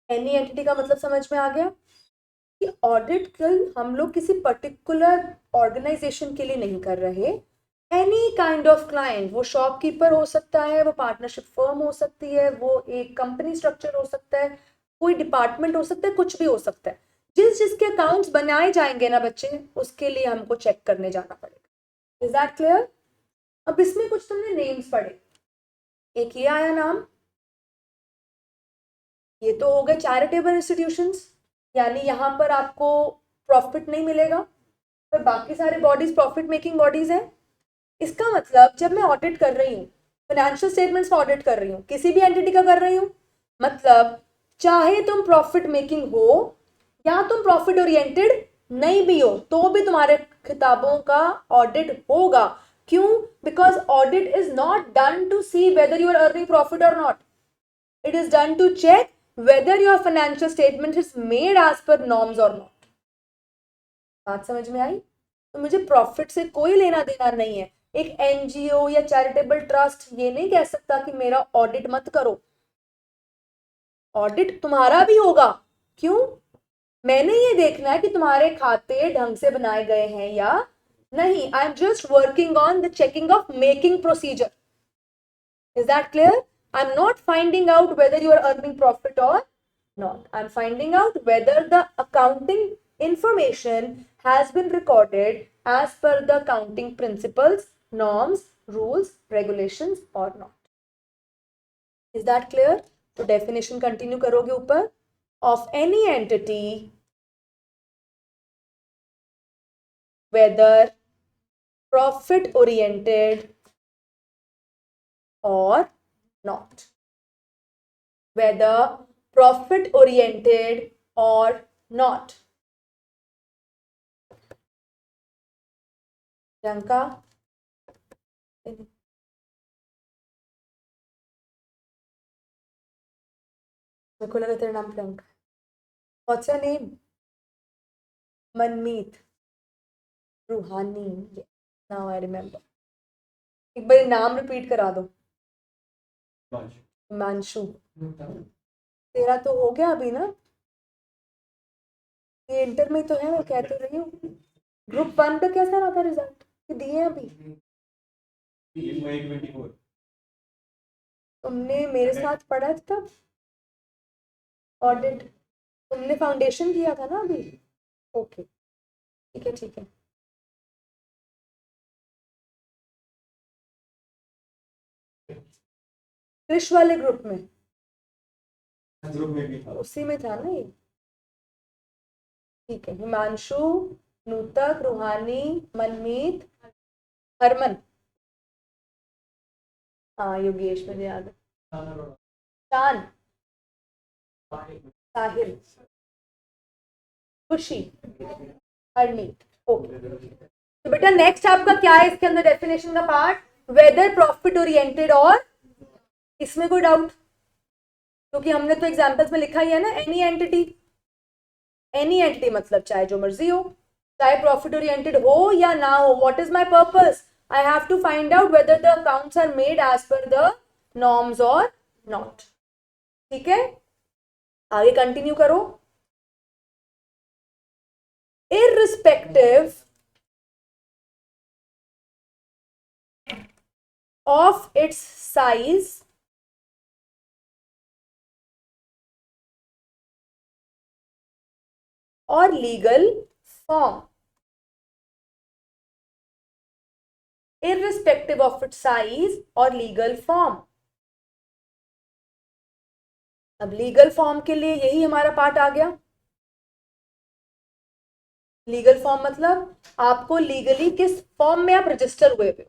Any entity का मतलब समझ में आ गया कि ऑडिट कल हम लोग किसी पर्टिकुलर ऑर्गेनाइजेशन के लिए नहीं कर रहे. एनी काइंड ऑफ क्लाइंट, वो शॉपकीपर हो सकता है, वो पार्टनरशिप फर्म हो सकती है, वो एक कंपनी स्ट्रक्चर हो सकता है, कोई डिपार्टमेंट हो सकता है, कुछ भी हो सकता है. जिसके अकाउंट्स बनाए जाएंगे ना बच्चे, उसके लिए हमको चेक करने जाना पड़ेगा. Is that clear? अब इसमें कुछ तुमने नेम्स पढ़े. एक ये आया नाम, ये तो हो गए चैरिटेबल इंस्टीट्यूशंस, यानी यहाँ पर आपको प्रॉफिट नहीं मिलेगा, पर बाकी सारे बॉडीज प्रॉफिट मेकिंग बॉडीज हैं. इसका मतलब जब मैं ऑडिट कर रही हूँ, फाइनेंशियल स्टेटमेंट्स का ऑडिट कर रही हूँ, किसी भी एंटिटी का कर रही हूँ, मतलब चाहे तुम प्रॉफिट मेकिंग हो या तुम प्रॉफिट ओरिएंटेड नहीं भी हो तो भी तुम्हारे किताबों का ऑडिट होगा. क्यों? Because audit is not done to see whether you are earning profit और not. It is done to check whether your financial statement is made as per norms और नॉट. बात समझ में आई? तो मुझे प्रॉफिट से कोई लेना देना नहीं है. एक एनजीओ या चैरिटेबल ट्रस्ट ये नहीं कह सकता कि मेरा ऑडिट मत करो. ऑडिट तुम्हारा भी होगा. क्यों? मैंने ये देखना है कि तुम्हारे खाते ढंग से बनाए गए हैं या नहीं. I am just working on the checking of making procedure. Is that clear? I am not finding out whether you are earning profit और not. I'm finding out whether the accounting information has been recorded as per the accounting principles, norms, rules, regulations or not. Is that clear? तो definition continue करोगे ऊपर. Of any entity, whether profit oriented or not. Whether profit oriented or not. Priyanka, मेरे को लगा तेरा नाम Priyanka. What's your name? मनमीत रूहानी. Now I remember. एक बार नाम रिपीट करा दो. हिमांशु. तेरा तो हो गया अभी ना. ये इंटर में तो है, मैं कह तो रही हूँ. ग्रुप 1 का कैसा रहा था रिजल्ट? दिए अभी तुमने मेरे साथ पढ़ा था तब ऑडिट. तुमने फाउंडेशन किया था ना अभी. ओके ठीक है ठीक है. कृष वाले ग्रुप में भी उसी में था ना ये. ठीक है. हिमांशु, नूतक, रूहानी, मनमीत, हरमन. हाँ योगेश मुझे याद है. शान, साहिल, खुशी, हरमीत. ओके. तो बेटा नेक्स्ट आपका क्या है इसके अंदर डेफिनेशन का पार्ट? वेदर प्रॉफिट ओरिएंटेड और. इसमें कोई डाउट? क्योंकि हमने तो एग्जांपल्स में लिखा ही है ना. Any entity. एनी एंटिटी मतलब चाहे जो मर्जी हो, चाहे प्रॉफिट ओरिएंटेड हो या ना हो. What is my purpose? I have to find out whether the accounts are made as per the norms और नॉट. ठीक है. आगे कंटिन्यू करो. इररिस्पेक्टिव ऑफ इट्स साइज और legal form. irrespective of its size और लीगल फॉर्म. अब legal form के लिए यही हमारा पार्ट आ गया. लीगल फॉर्म मतलब आपको लीगली किस फॉर्म में आप रजिस्टर हुए हो.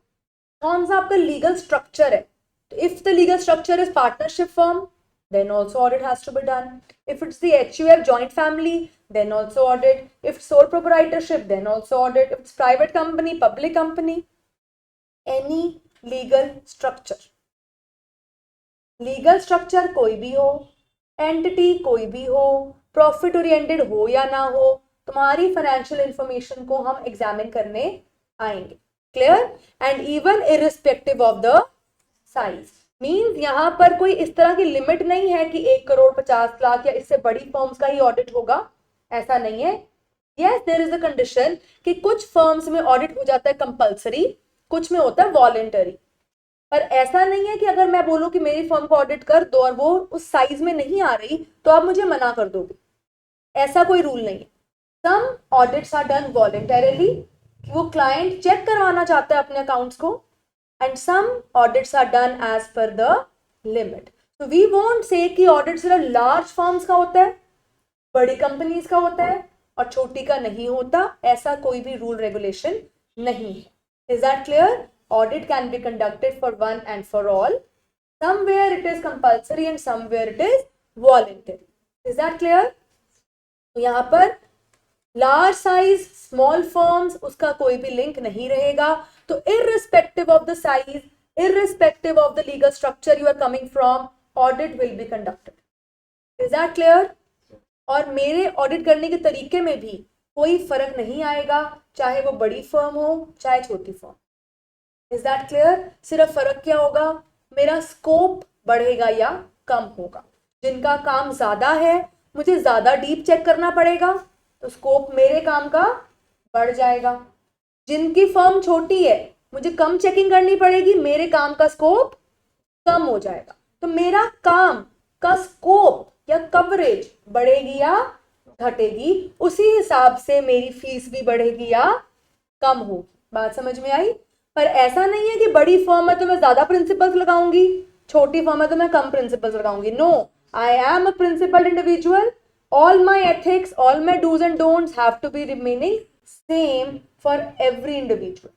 कौन सा आपका लीगल स्ट्रक्चर है. If the legal structure is partnership form, then also audit has to be done. If it's the HUF joint family, then also audit. If it's sole proprietorship, then also audit. If it's private company, public company, any legal structure. Legal structure कोई भी हो, entity कोई भी हो, profit oriented हो या ना हो, तुम्हारी financial information को हम examine करने आएंगे. Clear? And even irrespective of the size. Means यहाँ पर कोई इस तरह की लिमिट नहीं है कि 1,50,00,000 या इससे बड़ी फर्म्स का ही ऑडिट होगा. ऐसा नहीं है. Yes there is a condition कि कुछ फर्म्स में ऑडिट हो जाता है कंपलसरी, कुछ में होता है वॉलेंटरी. पर ऐसा नहीं है कि अगर मैं बोलूं कि मेरी फर्म को ऑडिट कर दो और वो उस साइज में नहीं आ रही तो आप मुझे मना कर दोगे. ऐसा कोई रूल नहीं है. सम ऑडिट्स आर डन वॉलेंटरीली, वो क्लाइंट चेक करवाना चाहता है अपने अकाउंट्स को. And some audits are done as per the limit. So we won't say कि audit सिर्फ large firms का होता है, बड़ी companies का होता है और छोटी का नहीं होता. ऐसा कोई भी rule regulation नहीं है. Is that clear? Audit can be conducted for one and for all. Somewhere it is compulsory and somewhere it is voluntary. Is that clear? तो यहाँ पर लार्ज साइज स्मॉल फर्म्स उसका कोई भी लिंक नहीं रहेगा. तो irrespective of the size, irrespective of the legal structure you are coming from, audit will be conducted. Is that clear? और मेरे ऑडिट करने के तरीके में भी कोई फर्क नहीं आएगा, चाहे वो बड़ी फर्म हो चाहे छोटी फर्म. Is that clear? सिर्फ फर्क क्या होगा, मेरा स्कोप बढ़ेगा या कम होगा. जिनका काम ज्यादा है मुझे ज्यादा डीप चेक करना पड़ेगा, तो स्कोप मेरे काम का बढ़ जाएगा. जिनकी फर्म छोटी है मुझे कम चेकिंग करनी पड़ेगी, मेरे काम का स्कोप कम हो जाएगा. तो मेरा काम का स्कोप या कवरेज बढ़ेगी या घटेगी, उसी हिसाब से मेरी फीस भी बढ़ेगी या कम होगी. बात समझ में आई? पर ऐसा नहीं है कि बड़ी फर्म है तो मैं ज्यादा प्रिंसिपल्स लगाऊंगी, छोटी फर्म है तो मैं कम प्रिंसिपल्स लगाऊंगी. No, I am a principle individual. All my ethics, all my dos and don'ts have to be remaining same for every individual.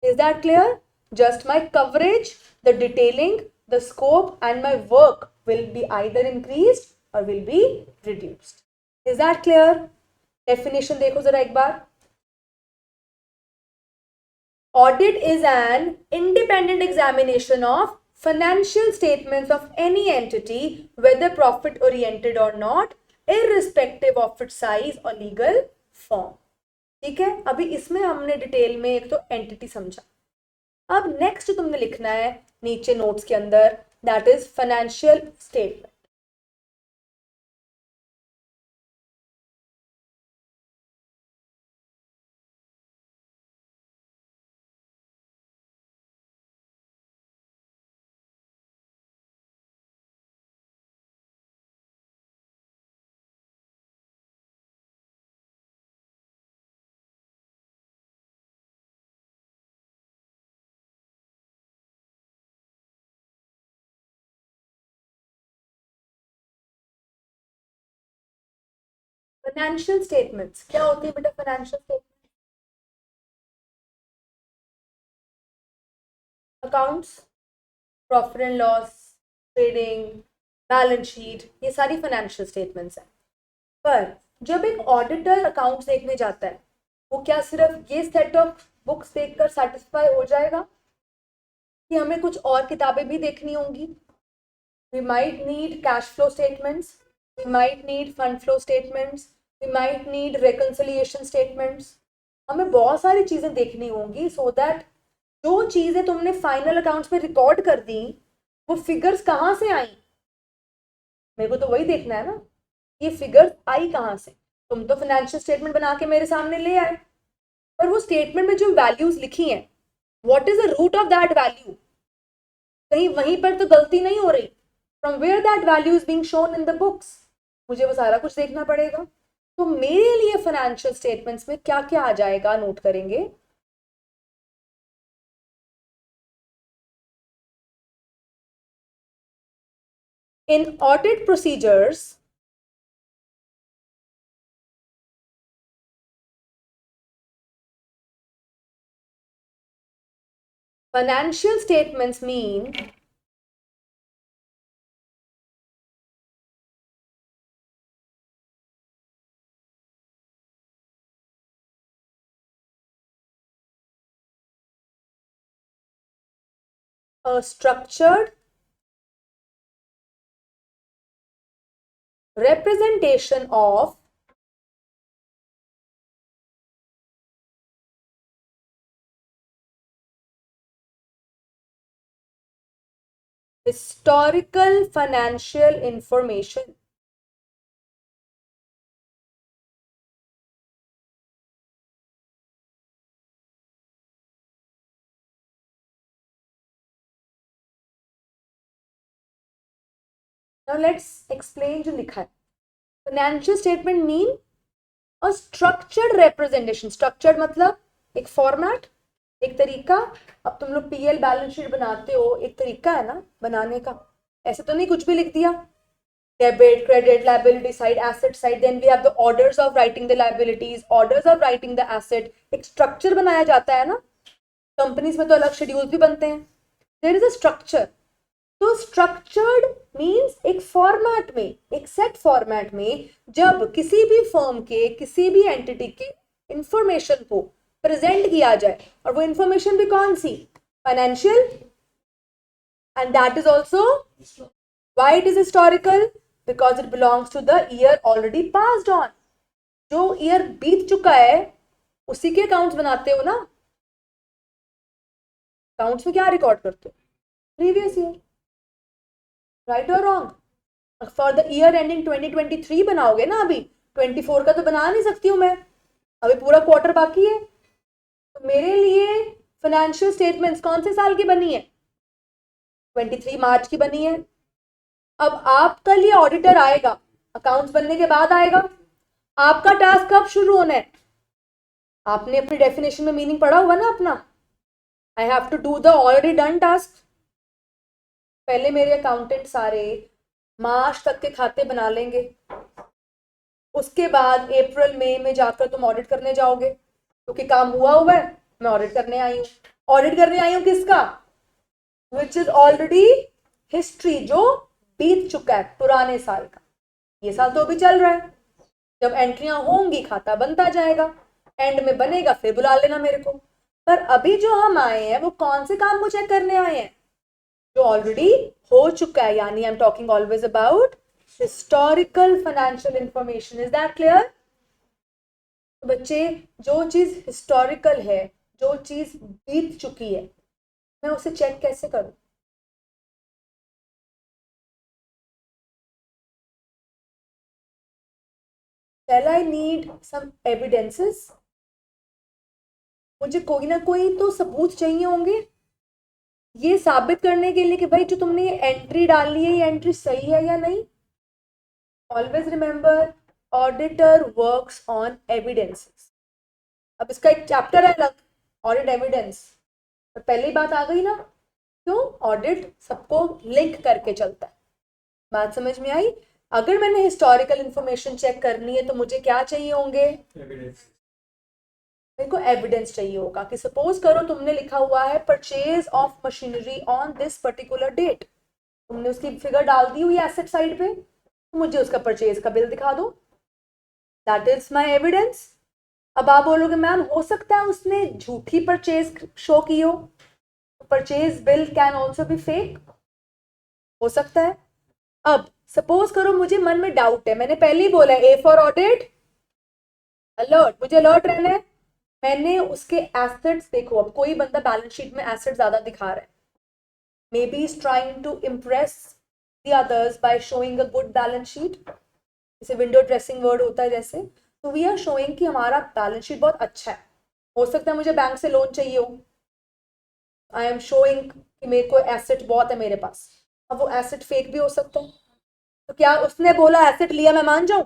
Is that clear? Just my coverage, the detailing, the scope and my work will be either increased or will be reduced. Is that clear? Definition देखो जरा एक बार. Audit is an independent examination of financial statements of any entity, whether profit oriented or not, irrespective of its size or legal form. ठीक है, अभी इसमें हमने detail में एक तो एंटिटी समझा. अब नेक्स्ट तुमने लिखना है नीचे नोट्स के अंदर, that is financial statement. Financial statements क्या होती है बेटा? Financial statement accounts, profit and loss, trading, balance sheet, ये सारी फाइनेंशियल स्टेटमेंट्स हैं. पर जब एक ऑडिटर अकाउंट्स देखने जाता है, वो क्या सिर्फ ये सेट ऑफ बुक्स देखकर सेटिस्फाई हो जाएगा कि हमें कुछ और किताबें भी देखनी होंगी? We might need cash flow statements, we might need fund flow statements, we might need reconciliation statements. हमें बहुत सारी चीजें देखनी होंगी so that जो चीजें तुमने फाइनल अकाउंट्स में रिकॉर्ड कर दी वो फिगर्स कहाँ से आई, मेरे को तो वही देखना है ना, ये फिगर्स आई कहाँ से. तुम तो फाइनेंशियल स्टेटमेंट बना के मेरे सामने ले आए, पर वो स्टेटमेंट में जो वैल्यूज लिखी हैं, what is the root of that value? कहीं वहीं पर तो गलती नहीं हो रही? From where that value is being shown in the books, मुझे वो सारा कुछ देखना पड़ेगा. तो मेरे लिए फाइनेंशियल स्टेटमेंट्स में क्या क्या आ जाएगा नोट करेंगे. In audit procedures, financial statements mean a structured representation of historical financial information. Now let's explain जो लिखा है. Financial statement mean a structured representation. Structured मतलब एक फॉर्मेट, एक तरीका. अब तुम लोग पीएल बैलेंस शीट बनाते हो, एक तरीका है ना बनाने का, ऐसे तो नहीं कुछ भी लिख दिया. Debit, credit, liability side, asset side, then we have the orders of writing the liabilities, orders of writing the asset. एक स्ट्रक्चर बनाया जाता है ना, कंपनीज में तो अलग शेड्यूल भी बनते हैं. There is a structure. तो स्ट्रक्चर्ड मींस एक फॉर्मेट में, एक सेट फॉर्मेट में जब किसी भी फर्म के किसी भी एंटिटी के इंफॉर्मेशन को प्रेजेंट किया जाए, और वो इंफॉर्मेशन भी कौन सी, financial, and that is also why it is historical, because it belongs to the year already passed on. जो ईयर बीत चुका है उसी के अकाउंट्स बनाते हो ना। अकाउंट्स में क्या रिकॉर्ड करते हो, प्रीवियस ईयर, राइट और wrong. For the year ending 2023 बनाओगे ना, अभी 24 का तो बना नहीं सकती हूँ मैं, अभी पूरा क्वार्टर बाकी है। तो मेरे लिए फाइनेंशियल स्टेटमेंट्स कौन से साल की बनी है, 23 मार्च की बनी है। अब आपका लिए ऑडिटर आएगा, अकाउंट्स बनने के बाद आएगा। आपका टास्क कब शुरू होना है, आपने अपनी डेफिनेशन में मीनिंग पढ़ा हुआ ना अपना, I have to do the already done task. पहले मेरे अकाउंटेंट सारे मार्च तक के खाते बना लेंगे, उसके बाद अप्रैल मई में जाकर तुम ऑडिट करने जाओगे, क्योंकि काम हुआ है, मैं ऑडिट करने आई हूँ। ऑडिट करने आई हूँ किसका, विच इज ऑलरेडी हिस्ट्री, जो बीत चुका है पुराने साल का। ये साल तो अभी चल रहा है, जब एंट्रियां होंगी खाता बनता जाएगा, एंड में बनेगा फिर बुला लेना मेरे को। पर अभी जो हम आए हैं वो कौन से काम को चेक करने आए हैं, जो ऑलरेडी हो चुका है, यानी आई am talking always about historical financial information. Is that clear बच्चे? जो चीज हिस्टोरिकल है, जो चीज बीत चुकी है, मैं उसे चेक कैसे करूं? Shall I need some evidences? मुझे कोई ना कोई तो सबूत चाहिए होंगे ये साबित करने के लिए कि भाई जो तुमने ये एंट्री डाली है ये एंट्री सही है या नहीं। Always remember, auditor works on evidences. अब इसका एक चैप्टर है अलग, ऑडिट एविडेंस, पर पहले ही बात आ गई ना, क्यों? ऑडिट सबको लिंक करके चलता है। बात समझ में आई? अगर मैंने हिस्टोरिकल इंफॉर्मेशन चेक करनी है तो मुझे क्या चाहिए होंगे, मेरे को एविडेंस चाहिए होगा कि सपोज करो तुमने लिखा हुआ है purchase of machinery on this particular date, तुमने उसकी फिगर डाल दी हुई एसेट साइड पे, तो मुझे उसका परचेज का बिल दिखा दो, दैट इज माय एविडेंस। अब आप बोलोगे मैम हो सकता है उसने झूठी परचेज शो की हो, purchase bill can also be fake, हो सकता है। अब सपोज करो मुझे मन में डाउट है, मैंने पहले ही बोला ए फॉर ऑडिट अलर्ट, मुझे अलर्ट रहना है। मैंने उसके एसेट्स देखो, अब कोई बंदा बैलेंस शीट में एसेट ज्यादा दिखा रहा है, maybe is trying to impress the others by showing a good balance sheet, जैसे विंडो ड्रेसिंग वर्ड होता है जैसे, तो वी आर शोइंग कि हमारा बैलेंस शीट बहुत अच्छा है। हो सकता है मुझे बैंक से लोन चाहिए हो, आई एम शोइंग कि मेरे को एसेट बहुत है मेरे पास। अब वो एसेट फेक भी हो सकता है, तो क्या उसने बोला एसेट लिया मैं मान जाऊं?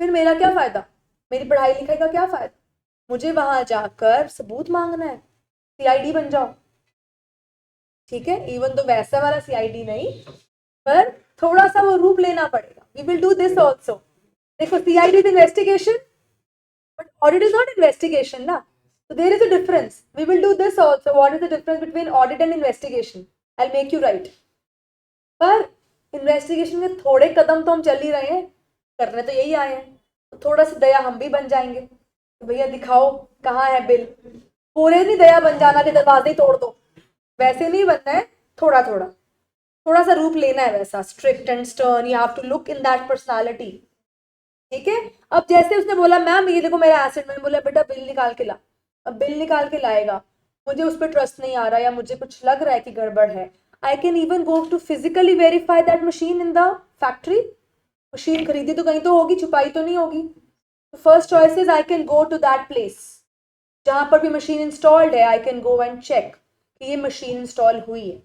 फिर मेरा क्या फायदा, मेरी पढ़ाई लिखाई का क्या फायदा? मुझे वहां जाकर सबूत मांगना है, सीआईडी बन जाओ, ठीक है? इवन तो वैसा वाला सीआईडी नहीं, पर थोड़ा सा वो रूप लेना पड़ेगा। We will do this also. देखो CID is investigation, but audit is not investigation ना, so there is a difference. We will do this also. What is the difference between audit and investigation? I'll make you right. पर investigation में थोड़े कदम तो हम चल ही रहे हैं, करने तो यही आए हैं, तो थोड़ा सा दया हम भी बन जाएंगे, तो भैया दिखाओ कहाँ है बिल। पूरे नहीं दया बन जाना कि दरवाजे ही तोड़ दो, वैसे नहीं बनना है, थोड़ा थोड़ा थोड़ा सा रूप लेना है वैसा, strict and stern, you have to look in that personality, ठीक है? अब जैसे उसने बोला मैम ये देखो मेरा एसेट, मैंने बोला बेटा बिल निकाल के ला। अब बिल निकाल के लाएगा, मुझे उस पर ट्रस्ट नहीं आ रहा या मुझे कुछ लग रहा है कि गड़बड़ है, I can even go to physically verify that machine in the factory. Machine खरीदी तो कहीं तो होगी, छुपाई तो नहीं होगी। First choice is I can go to that place जहां पर भी मशीन इंस्टॉल्ड है, I can go and check कि ये मशीन इंस्टॉल हुई है,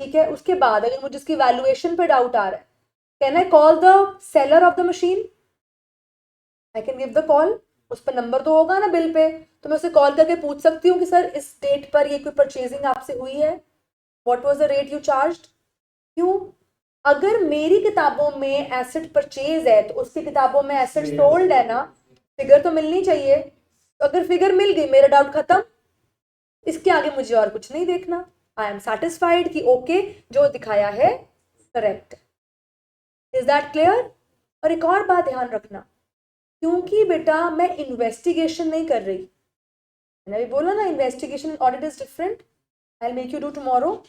ठीक है? उसके बाद अगर मुझे उसकी वैल्यूएशन पे डाउट आ रहा है, can I call the seller of the machine? I can give the call, उस पर नंबर तो होगा ना बिल पे, तो मैं उसे कॉल करके पूछ सकती हूँ कि सर इस डेट पर ये कोई परचेजिंग आपसे हुई है, what was the rate you charged. क्यों? अगर मेरी किताबों में एसेट परचेज है तो उसकी किताबों में एसेट सोल्ड है ना, फिगर तो मिलनी चाहिए। तो अगर फिगर मिल गई मेरा डाउट खत्म, इसके आगे मुझे और कुछ नहीं देखना, आई एम सेटिस्फाइड कि ओके जो दिखाया है करेक्ट। Is that clear? और एक और बात ध्यान रखना, क्योंकि बेटा मैं इन्वेस्टिगेशन नहीं कर रही, मैंने भी बोला ना investigation audit is different, I make you do tomorrow.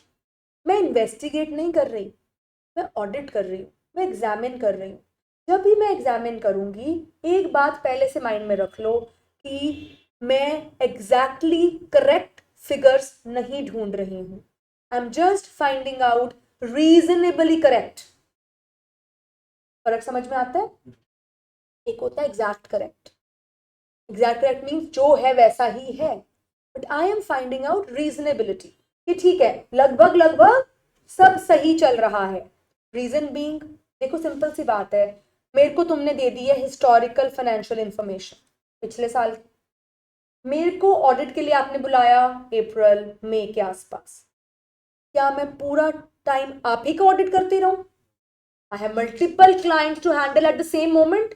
मैं इन्वेस्टिगेट नहीं कर रही, मैं ऑडिट कर रही हूँ, मैं एग्जामिन कर रही हूँ। जब भी मैं एग्जामिन करूंगी, एक बात पहले से माइंड में रख लो कि मैं एग्जैक्टली करेक्ट फिगर्स नहीं ढूंढ रही हूँ, आई am just finding out reasonably correct. फर्क समझ में आता है? एक होता है exact correct, exact correct means जो है वैसा ही है, but I am finding out reasonability कि ठीक है लगभग लगभग सब सही चल रहा है। रीजन बीइंग, देखो सिंपल सी बात है, मेरे को तुमने दे दी है हिस्टोरिकल फाइनेंशियल इंफॉर्मेशन पिछले साल, मेरे को ऑडिट के लिए आपने बुलाया अप्रैल मई के आसपास, क्या मैं पूरा टाइम आप ही का ऑडिट करती रहूं? I have multiple clients to handle at the same moment,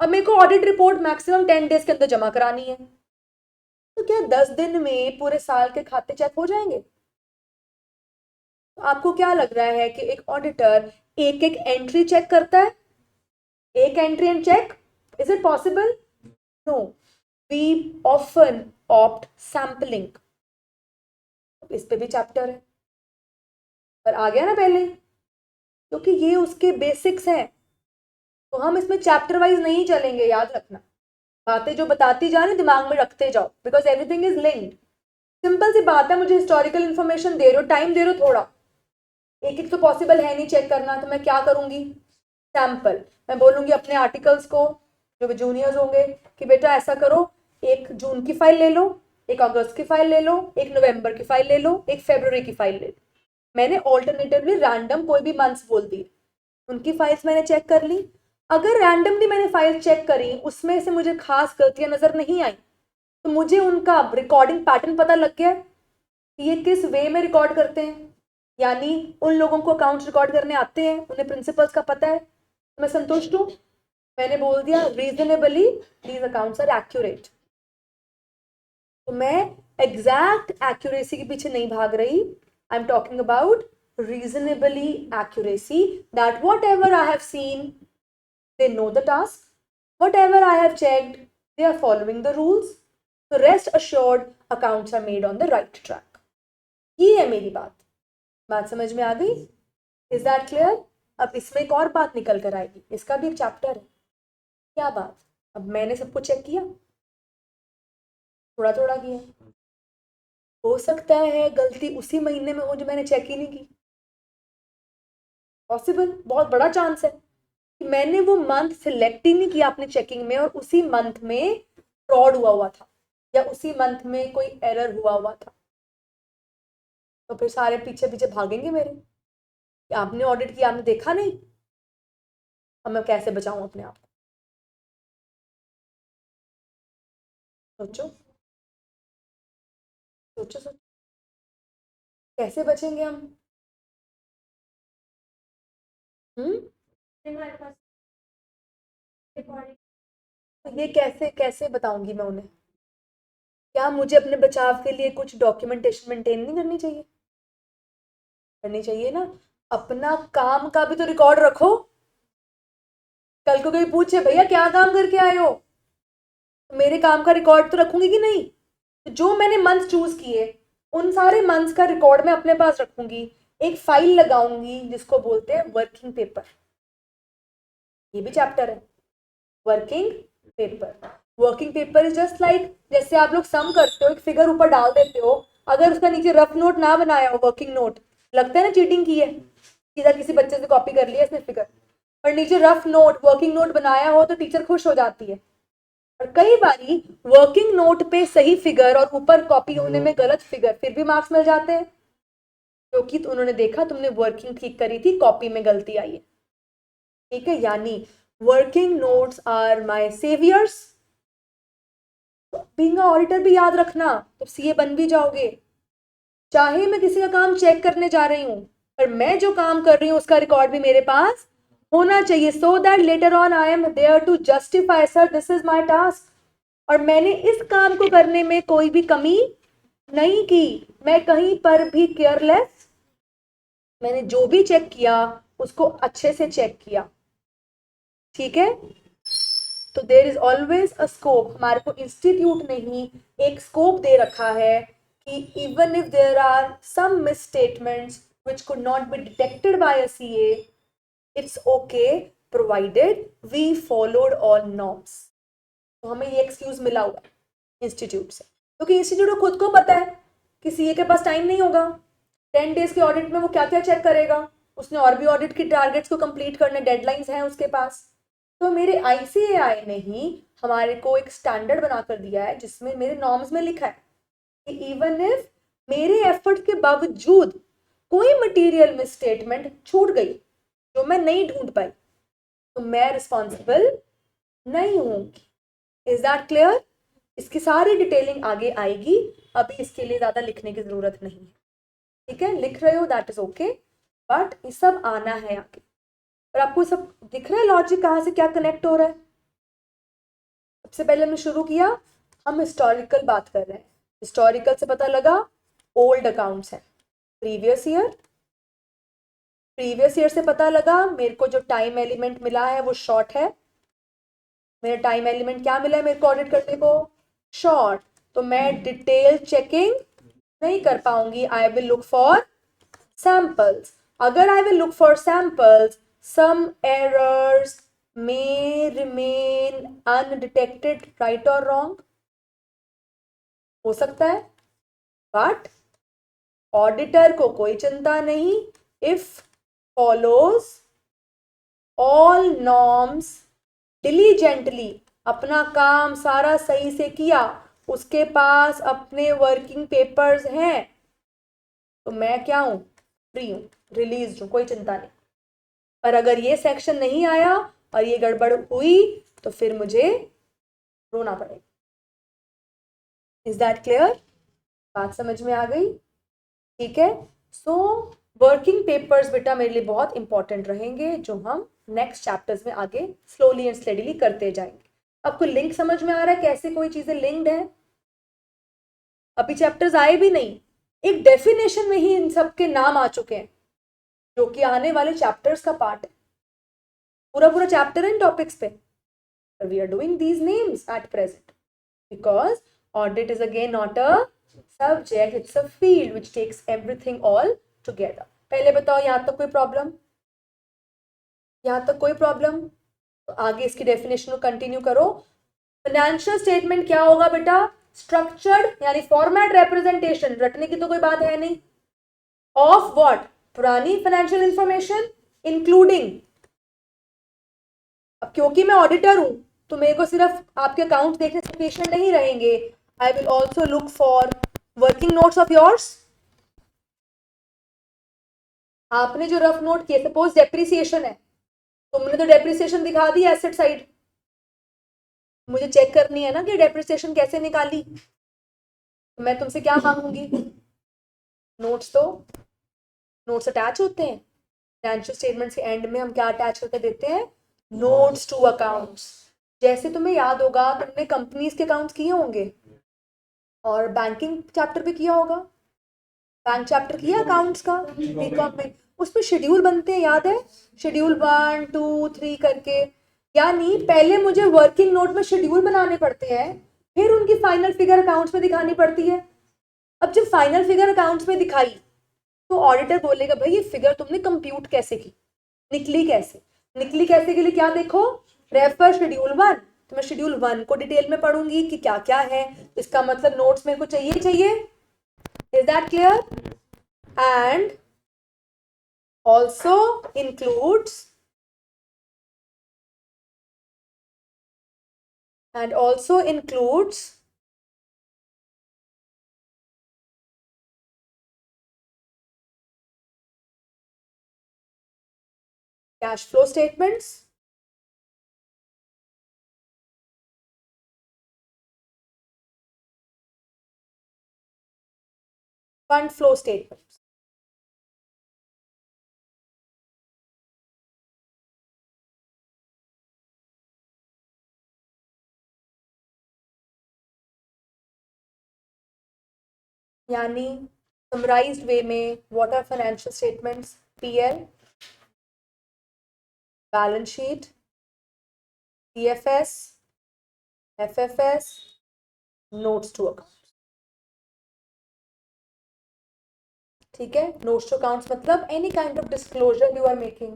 और मेरे को ऑडिट रिपोर्ट मैक्सिमम 10 डेज के अंदर जमा करानी है, तो क्या 10 दिन में पूरे साल के खाते चेक हो जाएंगे? तो आपको क्या लग रहा है कि एक ऑडिटर एक एक एंट्री चेक करता है? एक entry and check, is it possible? No, we often opt sampling. इस पे भी चैप्टर है, पर आ गया ना पहले, क्योंकि ये उसके बेसिक्स हैं, तो हम इसमें चैप्टर वाइज नहीं चलेंगे, याद रखना। बातें जो बताती जा रही दिमाग में रखते जाओ, because everything is linked. Simple सी बात है, मुझे हिस्टोरिकल इन्फॉर्मेशन दे रहे हो, टाइम दे रहे हो थोड़ा, एक एक तो पॉसिबल है नहीं चेक करना, तो मैं क्या करूंगी? सैंपल। मैं बोलूंगी अपने आर्टिकल्स को, जो जूनियर्स होंगे, कि बेटा ऐसा करो, 1 जून की फाइल ले लो, 1 अगस्त की फाइल ले लो, 1 नवंबर की फाइल ले लो, 1 फरवरी की फाइल ले लो। मैंने ऑल्टरनेटिवली रैंडम कोई भी मंथ्स बोल दिए, उनकी फाइल्स मैंने चेक कर ली। अगर रैंडमली मैंने फाइल चेक करी, उसमें से मुझे खास गलतियां नजर नहीं आई, तो मुझे उनका रिकॉर्डिंग पैटर्न पता लग गया कि ये किस वे में रिकॉर्ड करते हैं, यानी उन लोगों को अकाउंट्स रिकॉर्ड करने आते हैं, उन्हें प्रिंसिपल्स का पता है, तो मैं संतुष्ट हूँ। मैंने बोल दिया reasonably these accounts are accurate, तो मैं एग्जैक्ट एक्यूरेसी के पीछे नहीं भाग रही, I am talking about reasonably accuracy, that whatever I have seen, they know the task, whatever I have checked, they are following the rules, so rest assured accounts are made on the right track। ये है मेरी बात समझ में आ गई? Is that clear? अब इसमें एक और बात निकल कर आएगी, इसका भी एक चैप्टर है। क्या बात? अब मैंने सबको चेक किया, थोड़ा थोड़ा किया, हो सकता है गलती उसी महीने में हो जो मैंने चेक ही नहीं की, पॉसिबल, बहुत बड़ा चांस है कि मैंने वो मंथ सिलेक्ट ही नहीं किया अपने चेकिंग में, और उसी मंथ में फ्रॉड हुआ था, या उसी मंथ में कोई एरर हुआ था, तो फिर सारे पीछे पीछे भागेंगे मेरे कि आपने ऑडिट किया, आपने देखा नहीं। अब मैं कैसे बचाऊं अपने आप को? सोचो सोचो सोचो, कैसे बचेंगे हम? तो ये कैसे कैसे बताऊंगी मैं उन्हें? क्या मुझे अपने बचाव के लिए कुछ डॉक्यूमेंटेशन मेंटेन नहीं करनी चाहिए? करनी चाहिए ना। अपना काम का भी तो रिकॉर्ड रखो, कल को कोई पूछे भैया क्या काम करके आए हो, तो मेरे काम का रिकॉर्ड तो रखूंगी कि नहीं? तो जो मैंने मंथ चूज किए, उन सारे मंथ्स का रिकॉर्ड मैं अपने पास रखूंगी, एक फाइल लगाऊंगी जिसको बोलते हैं वर्किंग पेपर। ये भी चैप्टर है, working paper. Working paper is just like, जैसे आप लोग सम करते हो, एक फिगर ऊपर डाल देते हो, अगर उसका नीचे रफ नोट ना बनाया हो, वर्किंग नोट, लगता है ना चीटिंग की है, सीधा किसी बच्चे से कॉपी कर लिया इसने फिगर, और नीचे रफ नोट वर्किंग नोट बनाया हो तो टीचर खुश हो जाती है। और कई बारी वर्किंग नोट पे सही फिगर और ऊपर कॉपी होने में गलत फिगर, फिर भी मार्क्स मिल जाते हैं, क्योंकि तो उन्होंने देखा तुमने वर्किंग ठीक करी थी, कॉपी में गलती आई है। ठीक है, यानी working notes are my saviours. Being a auditor भी याद रखना, तो सीए बन भी जाओगे। चाहे मैं किसी का काम चेक करने जा रही हूं, पर मैं जो काम कर रही हूं उसका रिकॉर्ड भी मेरे पास होना चाहिए, so that later on I am there to justify sir this is my task, और मैंने इस काम को करने में कोई भी कमी नहीं की, मैं कहीं पर भी केयरलेस, मैंने जो भी चेक किया उसको अच्छे से चेक किया। ठीक है, तो there is always a scope, हमारे को इंस्टीट्यूट ने ही एक स्कोप दे रखा है कि even if there are some misstatements which could not be detected by a CA, it's okay provided we followed all norms. तो हमें ये एक्सक्यूज मिला हुआ है इंस्टीट्यूट से, क्योंकि इंस्टीट्यूट को खुद को पता है कि सीए के पास टाइम नहीं होगा 10 डेज के ऑडिट में वो क्या क्या चेक करेगा, उसने और भी ऑडिट की टारगेट्स को कंप्लीट करने, डेडलाइंस हैं उसके पास। तो मेरे आईसीएआई ने ही हमारे को एक स्टैंडर्ड बनाकर दिया है जिसमें मेरे नॉर्म्स में लिखा है कि इवन इफ मेरे एफर्ट के बावजूद कोई मटेरियल में स्टेटमेंट छूट गई जो मैं नहीं ढूंढ पाई तो मैं रिस्पॉन्सिबल नहीं होंगी। Is that clear? इसकी सारी डिटेलिंग आगे आएगी, अभी इसके लिए ज्यादा लिखने की जरूरत नहीं है। ठीक है, लिख रहे हो दैट इज ओके, बट ये सब आना है आगे। और आपको सब दिख रहा है लॉजिक कहाँ से क्या कनेक्ट हो रहा है? सबसे पहले हमने शुरू किया, हम हिस्टोरिकल बात कर रहे हैं। हिस्टोरिकल से पता लगा ओल्ड अकाउंट्स है, प्रीवियस ईयर, प्रीवियस ईयर से पता लगा मेरे को जो टाइम एलिमेंट मिला है वो शॉर्ट है। मेरा टाइम एलिमेंट क्या मिला है मेरे को ऑडिट करने को? शॉर्ट। तो मैं डिटेल चेकिंग नहीं कर पाऊंगी, I will look for samples. अगर I will look for samples, some errors may remain undetected, right or wrong? हो सकता है, बट ऑडिटर को कोई चिंता नहीं, if follows all norms diligently, अपना काम सारा सही से किया, उसके पास अपने वर्किंग पेपर्स हैं, तो मैं क्या हूं? फ्री हूं, रिलीज हूं, कोई चिंता नहीं। पर अगर ये सेक्शन नहीं आया और ये गड़बड़ हुई तो फिर मुझे रोना पड़ेगा। Is that clear? बात समझ में आ गई? ठीक है, सो वर्किंग पेपर्स बेटा मेरे लिए बहुत इंपॉर्टेंट रहेंगे, जो हम नेक्स्ट चैप्टर्स में आगे स्लोली एंड स्टेडीली करते जाएंगे। आपको लिंक समझ में आ रहा है कैसे कोई चीजें लिंक्ड है? अभी चैप्टर्स आए भी नहीं, एक डेफिनेशन में ही इन सब के नाम आ चुके हैं जो कि आने वाले चैप्टर्स का पार्ट है। पूरा पूरा चैप्टर है इन टॉपिक्स पे, but we are doing these names at present because audit is again not a subject, it's a field which takes everything all together. पहले बताओ यहाँ तक कोई प्रॉब्लम? यहाँ तक कोई प्रॉब्लम? तो आगे इसकी डेफिनेशन को कंटिन्यू करो। फाइनेंशियल स्टेटमेंट क्या होगा बेटा? स्ट्रक्चर्ड यानी फॉर्मेट रिप्रेजेंटेशन, रटने की तो कोई बात है नहीं, ऑफ व्हाट? पुरानी फाइनेंशियल इंफॉर्मेशन इंक्लूडिंग, अब क्योंकि मैं ऑडिटर हूं तो मेरे को सिर्फ आपके अकाउंट देखने सफिशिएंट नहीं रहेंगे, I will also look for working notes of yours. आपने जो रफ नोट किए, सपोज डेप्रिसिएशन है, तुमने तो डेप्रिसिएशन दिखा दी एसेट साइड, मुझे चेक करनी है ना कि डेप्रिसिएशन कैसे निकाली, तो मैं तुमसे क्या मांगूंगी? नोट्स। तो नोट्स अटैच होते हैं फाइनेंशियल स्टेटमेंट्स के एंड में, हम क्या अटैच करके देते हैं? Notes to accounts. जैसे तुम्हें याद होगा, तुमने कंपनीज के अकाउंट्स किए होंगे और बैंकिंग चैप्टर भी किया होगा, बैंक चैप्टर किया अकाउंट्स का बीकॉम में, उसमें शेड्यूल बनते हैं, याद है? शेड्यूल 1 2 3 करके, यानी पहले मुझे वर्किंग नोट में शेड्यूल बनाने पड़ते हैं, फिर उनकी फाइनल फिगर अकाउंट्स में दिखानी पड़ती है। अब जब फाइनल फिगर अकाउंट्स में दिखाई तो ऑडिटर बोलेगा भाई ये फिगर तुमने कंप्यूट कैसे की, निकली कैसे? निकली कैसे के लिए क्या देखो? Refer schedule 1। तो मैं शेड्यूल 1 को डिटेल में पढ़ूंगी कि क्या क्या है, इसका मतलब नोट्स मेरे को चाहिए चाहिए। Is that clear? And also includes cash flow statements, fund flow statements। यानी समराइज्ड वे में what are financial statements? PL, balance sheet, CFS, FFS, notes to account. ठीक है, notes to accounts मतलब any kind of disclosure you are making,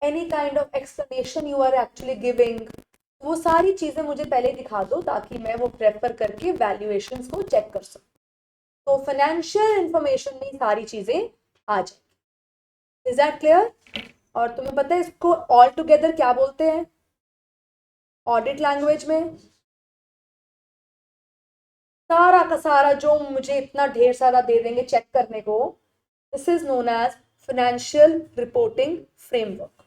any kind of explanation you are actually giving, वो सारी चीजें मुझे पहले दिखा दो ताकि मैं वो प्रेफर करके वैल्यूएशंस को चेक कर सकूं. तो फाइनेंशियल इंफॉर्मेशन में सारी चीजें आ जाएंगी. Is that clear? और तुम्हें पता है इसको ऑल टुगेदर क्या बोलते हैं ऑडिट लैंग्वेज में? सारा का सारा जो मुझे इतना ढेर सारा दे देंगे चेक करने को, this is known as financial reporting framework.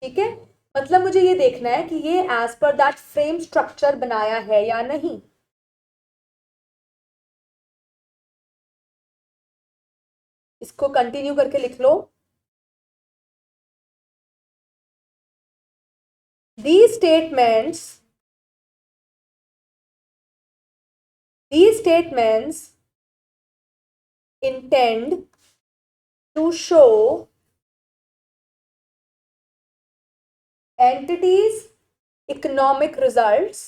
ठीक है, मतलब मुझे ये देखना है कि ये as per that frame structure बनाया है या नहीं. इसको कंटिन्यू करके लिख लो. These statements intend to show entities' economic results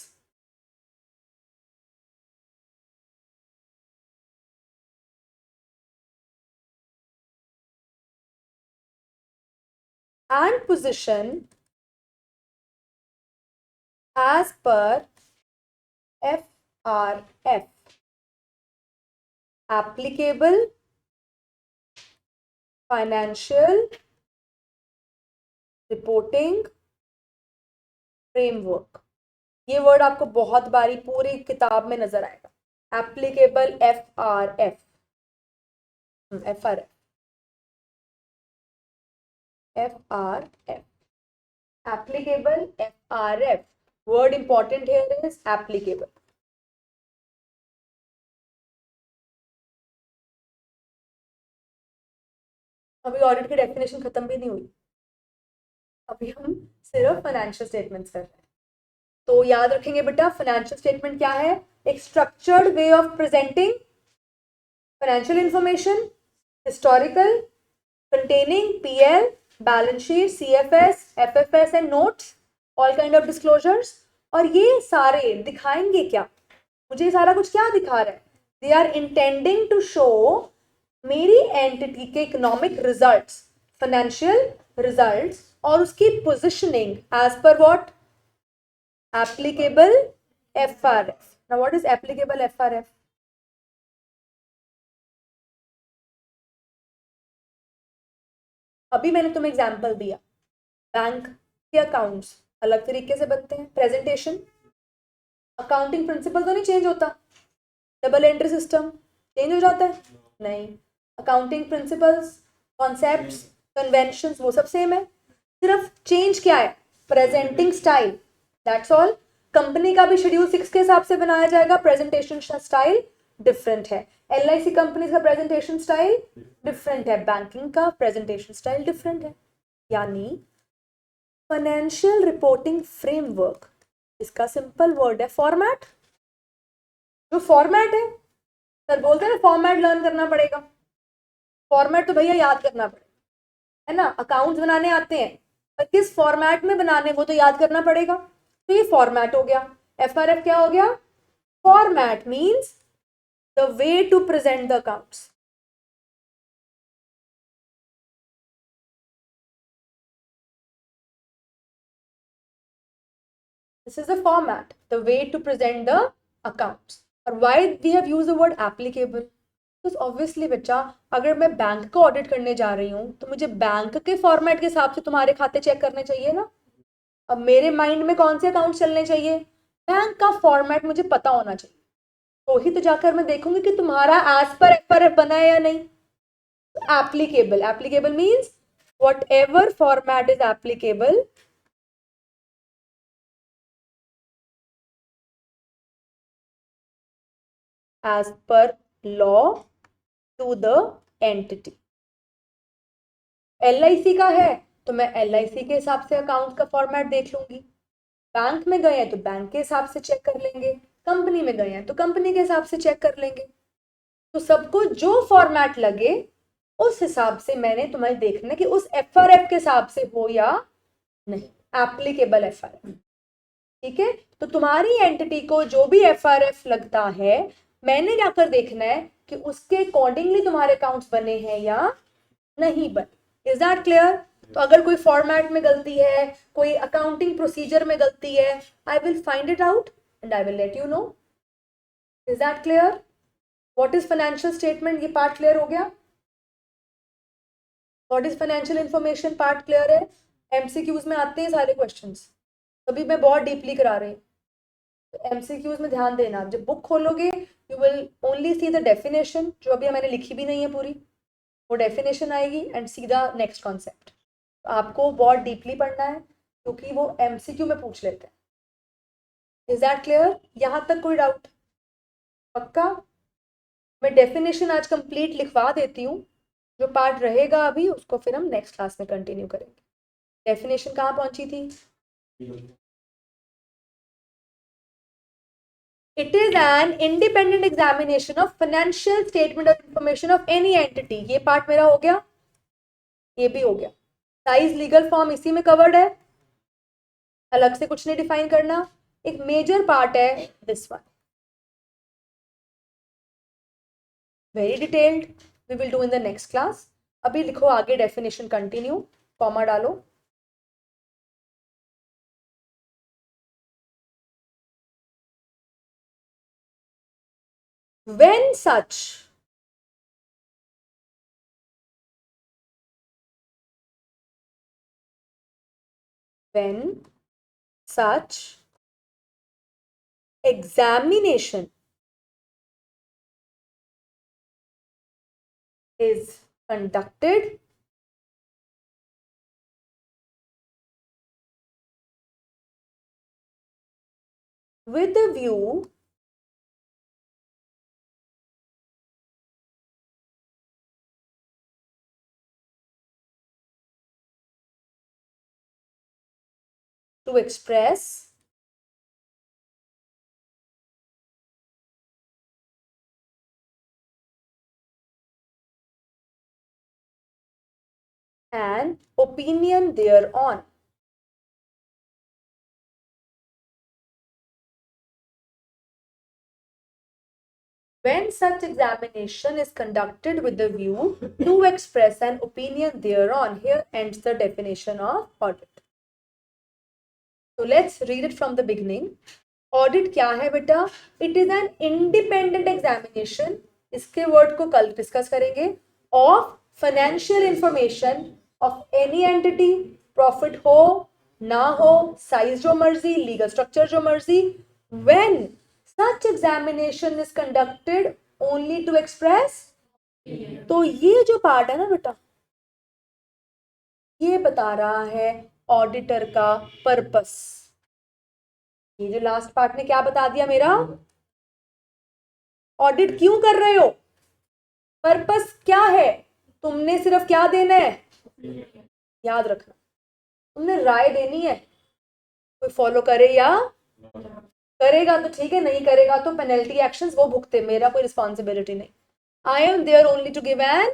and position as per FRF, applicable financial reporting framework. ये वर्ड आपको बहुत बारी पूरी किताब में नजर आएगा. Applicable FRF, applicable FRF. Word important here is applicable. अभी ऑडिट की डेफिनेशन खत्म भी नहीं हुई, अभी हम सिर्फ फाइनेंशियल स्टेटमेंट्स कर रहे हैं. तो याद रखेंगे बेटा, फाइनेंशियल स्टेटमेंट क्या है? एक structured way of presenting financial information, historical, containing PL, balance sheet, CFS, FFS and notes, all kind of disclosures. और ये सारे दिखाएंगे क्या? मुझे ये सारा कुछ क्या दिखा रहा है? They are intending to show मेरी एंटिटी के इकोनॉमिक रिजल्ट्स, फाइनेंशियल रिजल्ट्स और उसकी positioning as per what? Applicable FRF. Now what is applicable FRF? अभी मैंने तुम्हें एग्जांपल दिया, बैंक के अकाउंट्स अलग तरीके से बनते हैं. प्रेजेंटेशन, अकाउंटिंग प्रिंसिपल तो नहीं चेंज होता. डबल एंट्री सिस्टम चेंज हो जाता है? नहीं. अकाउंटिंग प्रिंसिपल्स, कॉन्सेप्ट्स, कन्वेंशंस वो सब सेम है. सिर्फ चेंज क्या है? Presenting style, that's all. Company का भी शेड्यूल 6 के हिसाब से बनाया जाएगा. प्रेजेंटेशन स्टाइल डिफरेंट है. LIC कंपनी का प्रेजेंटेशन स्टाइल डिफरेंट है. बैंकिंग का प्रेजेंटेशन स्टाइल डिफरेंट है. यानी फाइनेंशियल रिपोर्टिंग फ्रेमवर्क, इसका सिंपल वर्ड है फॉर्मेट. जो फॉर्मेट है, सर बोलते हैं फॉर्मेट लर्न करना पड़ेगा. फॉर्मेट तो भैया याद करना पड़ेगा, है ना. अकाउंट्स बनाने आते हैं पर किस फॉर्मेट में बनाने वो तो याद करना पड़ेगा. तो ये फॉर्मेट हो गया. FRF क्या हो गया? Format means the way to present the accounts. This is the format, the way to present the accounts. और why we have used the word applicable? Because obviously बच्चा, अगर मैं बैंक का ऑडिट करने जा रही हूँ तो मुझे बैंक के फॉर्मेट के हिसाब से तुम्हारे खाते चेक करने चाहिए ना. अब मेरे माइंड में कौन से अकाउंट चलने चाहिए? बैंक का फॉर्मेट मुझे पता होना चाहिए. तो ही तो जाकर मैं देखूंगी कि तुम्हारा एज पर FRF बना है या नहीं. Applicable, applicable means whatever format is applicable as per law to the entity. LIC का है तो मैं LIC के हिसाब से अकाउंट का फॉर्मेट देख लूंगी. बैंक में गए हैं तो बैंक के हिसाब से चेक कर लेंगे. कंपनी में गए हैं तो कंपनी के हिसाब से चेक कर लेंगे. तो सबको जो फॉर्मेट लगे उस हिसाब से मैंने तुम्हें देखना कि उस FRF के हिसाब से हो या नहीं. Applicable FRF. ठीक है, तो तुम्हारी एंटिटी को जो भी एफआरएफ लगता है, मैंने क्या कर देखना है कि उसके अकॉर्डिंगली तुम्हारे अकाउंट्स बने हैं या नहीं बने। Is that clear? तो अगर कोई फॉर्मेट में गलती है, कोई अकाउंटिंग प्रोसीजर में गलती है, I will find it out and I will let you know. Is that clear? What is financial statement, ये पार्ट क्लियर हो गया? What is financial information part clear है? एमसीक्यूज में आते हैं सारे क्वेश्चंस, तभी मैं बहुत डीपली करा रही हूँ। तो एमसीक्यूज में ध्यान देना, जब बुक खोलोगे you will only see the definition, जो अभी मैंने लिखी भी नहीं है पूरी, वो डेफिनेशन आएगी एंड सीधा नेक्स्ट कॉन्सेप्ट। तो आपको बहुत डीपली पढ़ना है क्योंकि वो एमसीक्यू में पूछ लेते हैं। Is that clear? यहां तक कोई डाउट? पक्का? मैं डेफिनेशन आज कंप्लीट लिखवा देती हूँ, जो पार्ट रहेगा अभी उसको फिर हम नेक्स्ट क्लास में कंटिन्यू करेंगे। डेफिनेशन कहाँ पहुंची थी? It is an independent examination of financial statement of information of any entity. ये पार्ट मेरा हो गया, ये भी हो गया। साइज, लीगल फॉर्म इसी में कवर्ड है, अलग से कुछ नहीं डिफाइन करना। एक मेजर पार्ट है this one, very detailed, we will do in the next class. अभी लिखो आगे डेफिनेशन, कंटिन्यू, कॉमा डालो। When such examination is conducted with a view to express an opinion thereon. When such examination is conducted with the view to express an opinion thereon, here ends the definition of audit. So let's read it from the beginning. Audit क्या है बेटा? It is an independent examination, इसके word को कल discuss करेंगे, of financial information of any entity, profit हो ना हो, साइज जो मर्जी, लीगल स्ट्रक्चर जो मर्जी, when such examination is conducted only to express। तो ये जो पार्ट है ना बेटा, ये बता रहा है ऑडिटर का पर्पस। ये जो लास्ट पार्ट ने क्या बता दिया मेरा, ऑडिट क्यों कर रहे हो, पर्पस क्या है, तुमने सिर्फ क्या देना है, याद रखना, तुमने राय देनी है, कोई फॉलो करे या करेगा तो ठीक है, नहीं करेगा तो पेनल्टी एक्शंस वो भुगते, मेरा कोई रिस्पॉन्सिबिलिटी नहीं। I am there only to give an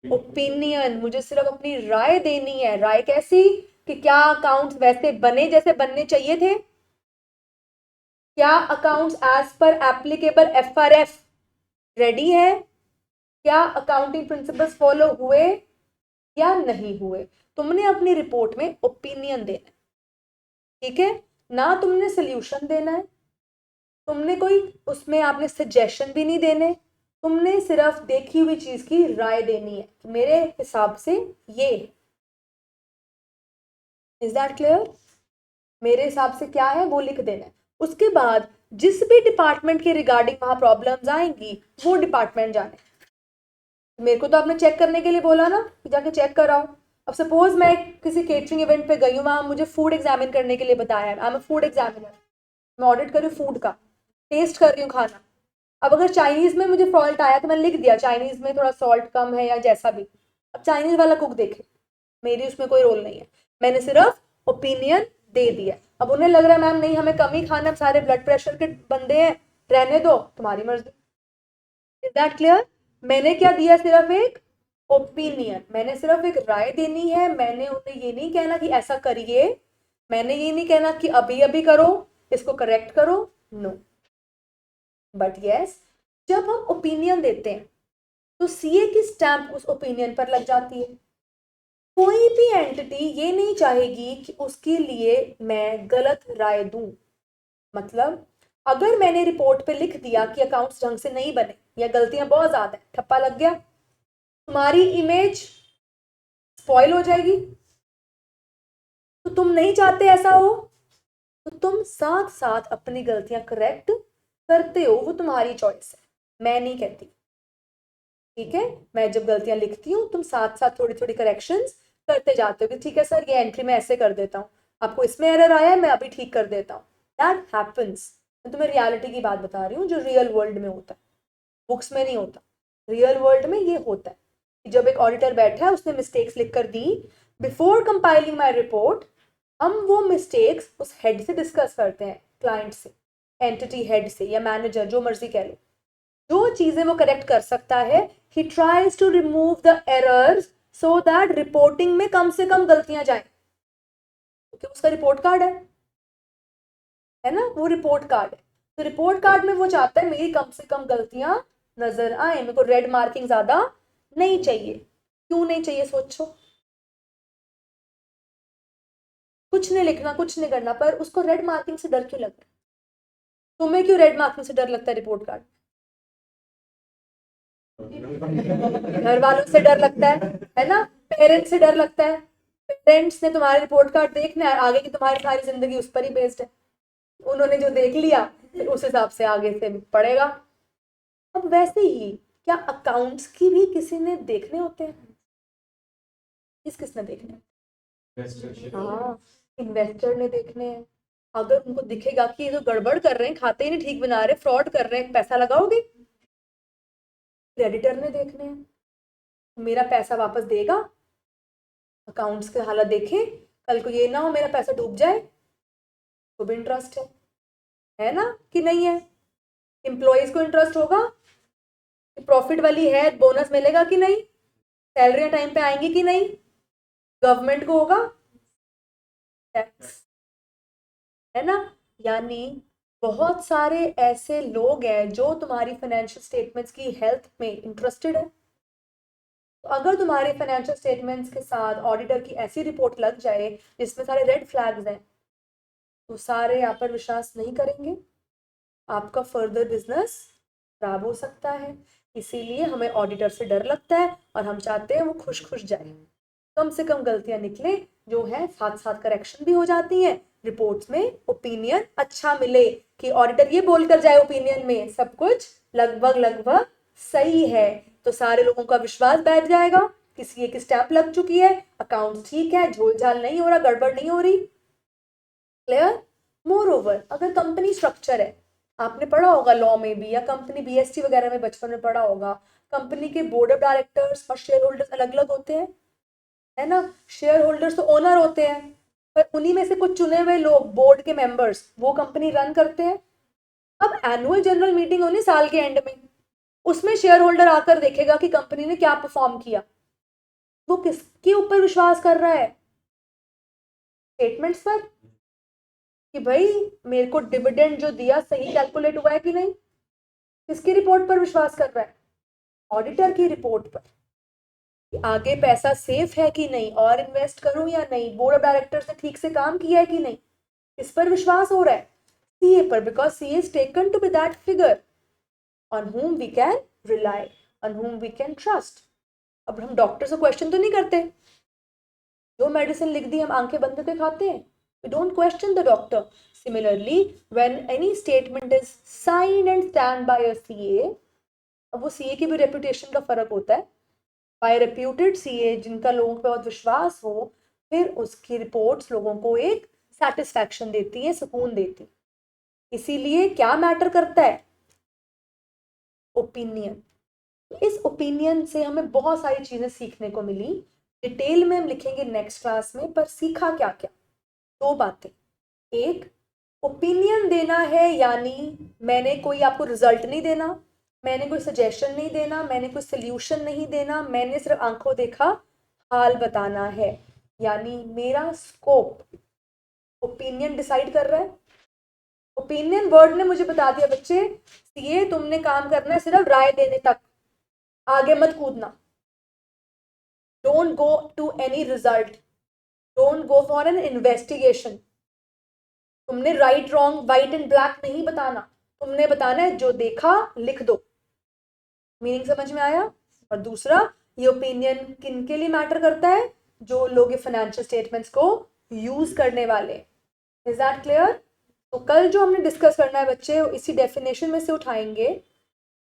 opinion, मुझे सिर्फ अपनी राय देनी है। राय कैसी? कि क्या अकाउंट्स वैसे बने जैसे बनने चाहिए थे, क्या accounts as per applicable FRF ready है, क्या अकाउंटिंग प्रिंसिपल्स फॉलो हुए या नहीं हुए। तुमने अपनी रिपोर्ट में ओपिनियन देना है, ठीक है ना, तुमने सोल्यूशन देना है, तुमने कोई उसमें आपने सजेशन भी नहीं देने, तुमने सिर्फ देखी हुई चीज की राय देनी है कि मेरे हिसाब से ये। Is that clear? मेरे हिसाब से क्या है वो लिख देना है। उसके बाद जिस भी डिपार्टमेंट के रिगार्डिंग वहां प्रॉब्लम्स आएंगी वो डिपार्टमेंट जाने। मेरे को तो आपने चेक करने के लिए बोला ना कि जाके चेक कराओ। अब सपोज मैं किसी केटरिंग इवेंट पे गई हूँ, वहां मुझे फूड एग्जामिन करने के लिए बताया है, आई एम अ फूड एग्जामिनर, मैं ऑडिट कर रही हूँ फूड का, टेस्ट कर रही हूँ खाना। अब अगर चाइनीज में मुझे फॉल्ट आया तो मैंने लिख दिया चाइनीज में थोड़ा सॉल्ट कम है या जैसा भी, अब चाइनीज वाला कुक देखे, मेरी उसमें कोई रोल नहीं है, मैंने सिर्फ ओपिनियन दे दिया। अब उन्हें लग रहा है मैम नहीं हमें कम ही खाना, सारे ब्लड प्रेशर के बंदे हैं, रहने दो, तुम्हारी मर्जी। Is that clear? मैंने क्या दिया, सिर्फ एक ओपिनियन, मैंने सिर्फ एक राय देनी है, मैंने उन्हें ये नहीं कहना कि ऐसा करिए, मैंने ये नहीं कहना कि अभी अभी करो, इसको करेक्ट करो, नो। बट यस, जब हम ओपिनियन देते हैं तो सीए की स्टैंप उस ओपिनियन पर लग जाती है। कोई भी एंटिटी ये नहीं चाहेगी कि उसके लिए मैं गलत राय दूं। मतलब अगर मैंने रिपोर्ट पे लिख दिया कि अकाउंट्स ढंग से नहीं बने या गलतियां बहुत ज्यादा है, ठप्पा लग गया, तुम्हारी इमेज स्पॉइल हो जाएगी। तो तुम नहीं चाहते ऐसा हो, तो तुम साथ साथ अपनी गलतियां करेक्ट करते हो, वो तुम्हारी चॉइस है, मैं नहीं कहती। ठीक है, मैं जब गलतियां लिखती हूँ तुम साथ साथ थोड़ी थोड़ी करेक्शंस करते जाते हो कि ठीक है सर ये एंट्री मैं ऐसे कर देता हूँ, आपको इसमें एरर आया है मैं अभी ठीक कर देता हूँ। That happens. मैं तुम्हें रियलिटी की बात बता रही हूँ जो रियल वर्ल्ड में होता है, बुक्स में नहीं होता। रियल वर्ल्ड में ये होता है कि जब एक ऑडिटर बैठा है उसने मिस्टेक्स लिख कर दी, बिफोर कंपाइलिंग माई रिपोर्ट हम वो मिस्टेक्स उस हेड से डिस्कस करते हैं, क्लाइंट से, एंटिटी हेड से या मैनेजर, जो मर्जी कह लो। जो चीजें वो करेक्ट कर सकता है, he tries to remove the errors so that reporting में कम से कम गलतियां जाए, क्योंकि उसका रिपोर्ट कार्ड है ना, वो रिपोर्ट कार्ड है। तो रिपोर्ट कार्ड में वो चाहता है मेरी कम से कम गलतियां नजर आए, मेरे को रेड मार्किंग ज्यादा नहीं चाहिए। क्यों नहीं चाहिए सोचो, कुछ नहीं लिखना कुछ नहीं करना, पर उसको रेड मार्किंग से डर क्यों लग रहा है? तुम्हें क्यों रेड मार्किंग से डर लगता है रिपोर्ट कार्ड? घर वालों से डर लगता है ना, पेरेंट्स से डर लगता है। पेरेंट्स ने तुम्हारे रिपोर्ट कार्ड देखना है, आगे की तुम्हारी सारी जिंदगी उस पर ही बेस्ड है। उन्होंने जो देख लिया फिर उस हिसाब से आगे से पड़ेगा। अब वैसे ही क्या अकाउंट्स की भी किसी ने देखने होते हैं? किसने देखने हैं? हाँ, इन्वेस्टर ने देखने हैं। अगर उनको दिखेगा कि ये तो गड़बड़ कर रहे हैं, खाते ही नहीं ठीक बना रहे, फ्रॉड कर रहे हैं, पैसा लगाओगे। क्रेडिटर ने देखने हैं, मेरा पैसा वापस देगा, अकाउंट्स के हालत देखे, कल को ये ना हो मेरा पैसा डूब जाए, तो भी इंटरेस्ट है ना कि नहीं है? एम्प्लॉयज को इंटरेस्ट होगा कि प्रॉफिट वाली है, बोनस मिलेगा कि नहीं, सैलरियां टाइम पे आएंगी कि नहीं, गवर्नमेंट को होगा टैक्स, है ना। यानी बहुत सारे ऐसे लोग हैं जो तुम्हारी फाइनेंशियल स्टेटमेंट्स की हेल्थ में इंटरेस्टेड है। तो अगर तुम्हारे फाइनेंशियल स्टेटमेंट्स के साथ ऑडिटर की ऐसी रिपोर्ट लग जाए जिसमें सारे रेड फ्लैग्स हैं, तो सारे आप पर विश्वास नहीं करेंगे, आपका फर्दर बिजनेस खराब हो सकता है। इसीलिए हमें ऑडिटर से डर लगता है और हम चाहते हैं वो खुश खुश जाए, कम से कम गलतियां निकले, जो है साथ साथ करेक्शन भी हो जाती हैं, रिपोर्ट्स में ओपिनियन अच्छा मिले कि ऑडिटर ये बोलकर जाए ओपिनियन में सब कुछ लगभग लगभग सही है, तो सारे लोगों का विश्वास बैठ जाएगा, किसी एक स्टैंप लग चुकी है, अकाउंट ठीक है, झोल झाल नहीं हो रहा, गड़बड़ नहीं हो रही। क्लियर? मोर ओवर अगर कंपनी स्ट्रक्चर है, आपने पढ़ा होगा लॉ में भी, या कंपनी बीएसटी वगैरह में बचपन में पढ़ा होगा, कंपनी के बोर्ड ऑफ डायरेक्टर्स और शेयर होल्डर्स अलग अलग होते हैं, है ना। शेयर होल्डर्स तो ओनर होते हैं, पर उन्हीं में से कुछ चुने हुए लोग, बोर्ड के मेंबर्स, वो कंपनी रन करते हैं। अब एनुअल जनरल मीटिंग होनी साल के एंड में, उसमें शेयर होल्डर आकर देखेगा कि कंपनी ने क्या परफॉर्म किया, वो किसके ऊपर विश्वास कर रहा है? स्टेटमेंट्स पर, कि भाई मेरे को डिविडेंड जो दिया सही कैलकुलेट हुआ है कि नहीं। किसकी रिपोर्ट पर विश्वास कर रहा है? ऑडिटर की रिपोर्ट पर, कि आगे पैसा सेफ है कि नहीं, और इन्वेस्ट करूं या नहीं, बोर्ड ऑफ डायरेक्टर्स ने ठीक से काम किया है कि नहीं, इस पर विश्वास हो रहा है सीए पर, because CA is taken to be that figure on whom we can rely, on whom we can trust। अब हम डॉक्टर से क्वेश्चन तो नहीं करते, जो मेडिसिन लिख दी हम आंखें बंद करके खाते हैं, we don't question the doctor। Similarly, when any statement is signed and stand by a CA, अब वो सीए की भी रेपुटेशन का फर्क होता है, बाय रेप्यूटेड सीए जिनका लोगों पे बहुत विश्वास हो, फिर उसकी रिपोर्ट्स लोगों को एक सेटिस्फैक्शन देती है, सुकून देती। इसीलिए क्या मैटर करता है? ओपिनियन। इस ओपिनियन से हमें बहुत सारी चीजें सीखने को मिली, डिटेल में हम लिखेंगे नेक्स्ट क्लास में, पर सीखा क्या क्या? दो बातें। एक, ओपिनियन देना है यानी मैंने कोई आपको रिजल्ट नहीं देना, मैंने कोई सजेशन नहीं देना, मैंने कोई सोल्यूशन नहीं देना, मैंने सिर्फ आंखों देखा हाल बताना है। यानी मेरा स्कोप ओपिनियन डिसाइड कर रहा है, ओपिनियन वर्ड ने मुझे बता दिया बच्चे सीए तुमने काम करना है सिर्फ राय देने तक, आगे मत कूदना। Don't go to any result, don't go for an investigation. तुमने right wrong white and black नहीं बताना, तुमने बताना है जो देखा लिख दो। मीनिंग समझ में आया? और दूसरा, ये ओपिनियन किन के लिए मैटर करता है? जो लोग ये फाइनेंशियल स्टेटमेंट्स को यूज करने वाले। Is that clear? तो कल जो हमने डिस्कस करना है बच्चे इसी डेफिनेशन में से उठाएंगे।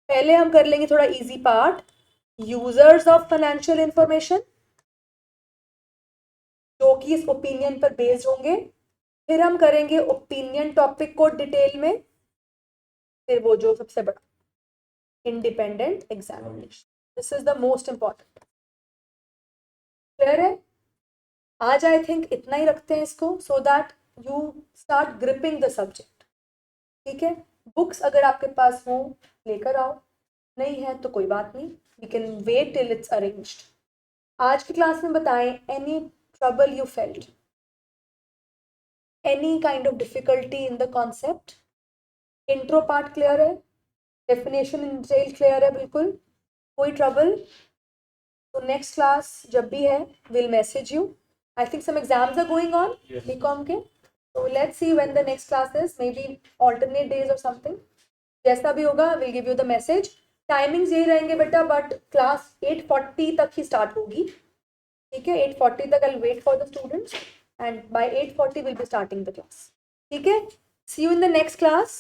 पहले हम कर लेंगे थोड़ा easy part, users of financial information, जो कि इस ओपिनियन पर बेस्ड होंगे। फिर हम करेंगे ओपिनियन टॉपिक को डिटेल में, फिर वो जो सबसे बड़ा independent examination. This is the most important. Clear है? आज आई थिंक इतना ही रखते हैं इसको, so that you start gripping the subject. ठीक है, बुक्स अगर आपके पास हो लेकर आओ, नहीं है तो कोई बात नहीं, we can wait till it's arranged. आज की क्लास में बताएं any trouble you felt, any kind of difficulty in the concept. Intro part clear है, डेफिनेशन इन डिटेल क्लियर है, बिल्कुल कोई ट्रबल? तो नेक्स्ट क्लास जब भी है will message you. I think some exams are going on BCom के, so let's see when the next class is, maybe alternate days or something, जैसा भी होगा we'll give you the message। Timings यही रहेंगे बेटा, बट क्लास 8:40 तक ही start होगी। ठीक है, 8:40 तक I'll wait for the students and by 8:40 we'll be starting the class। ठीक है, see you in the next class।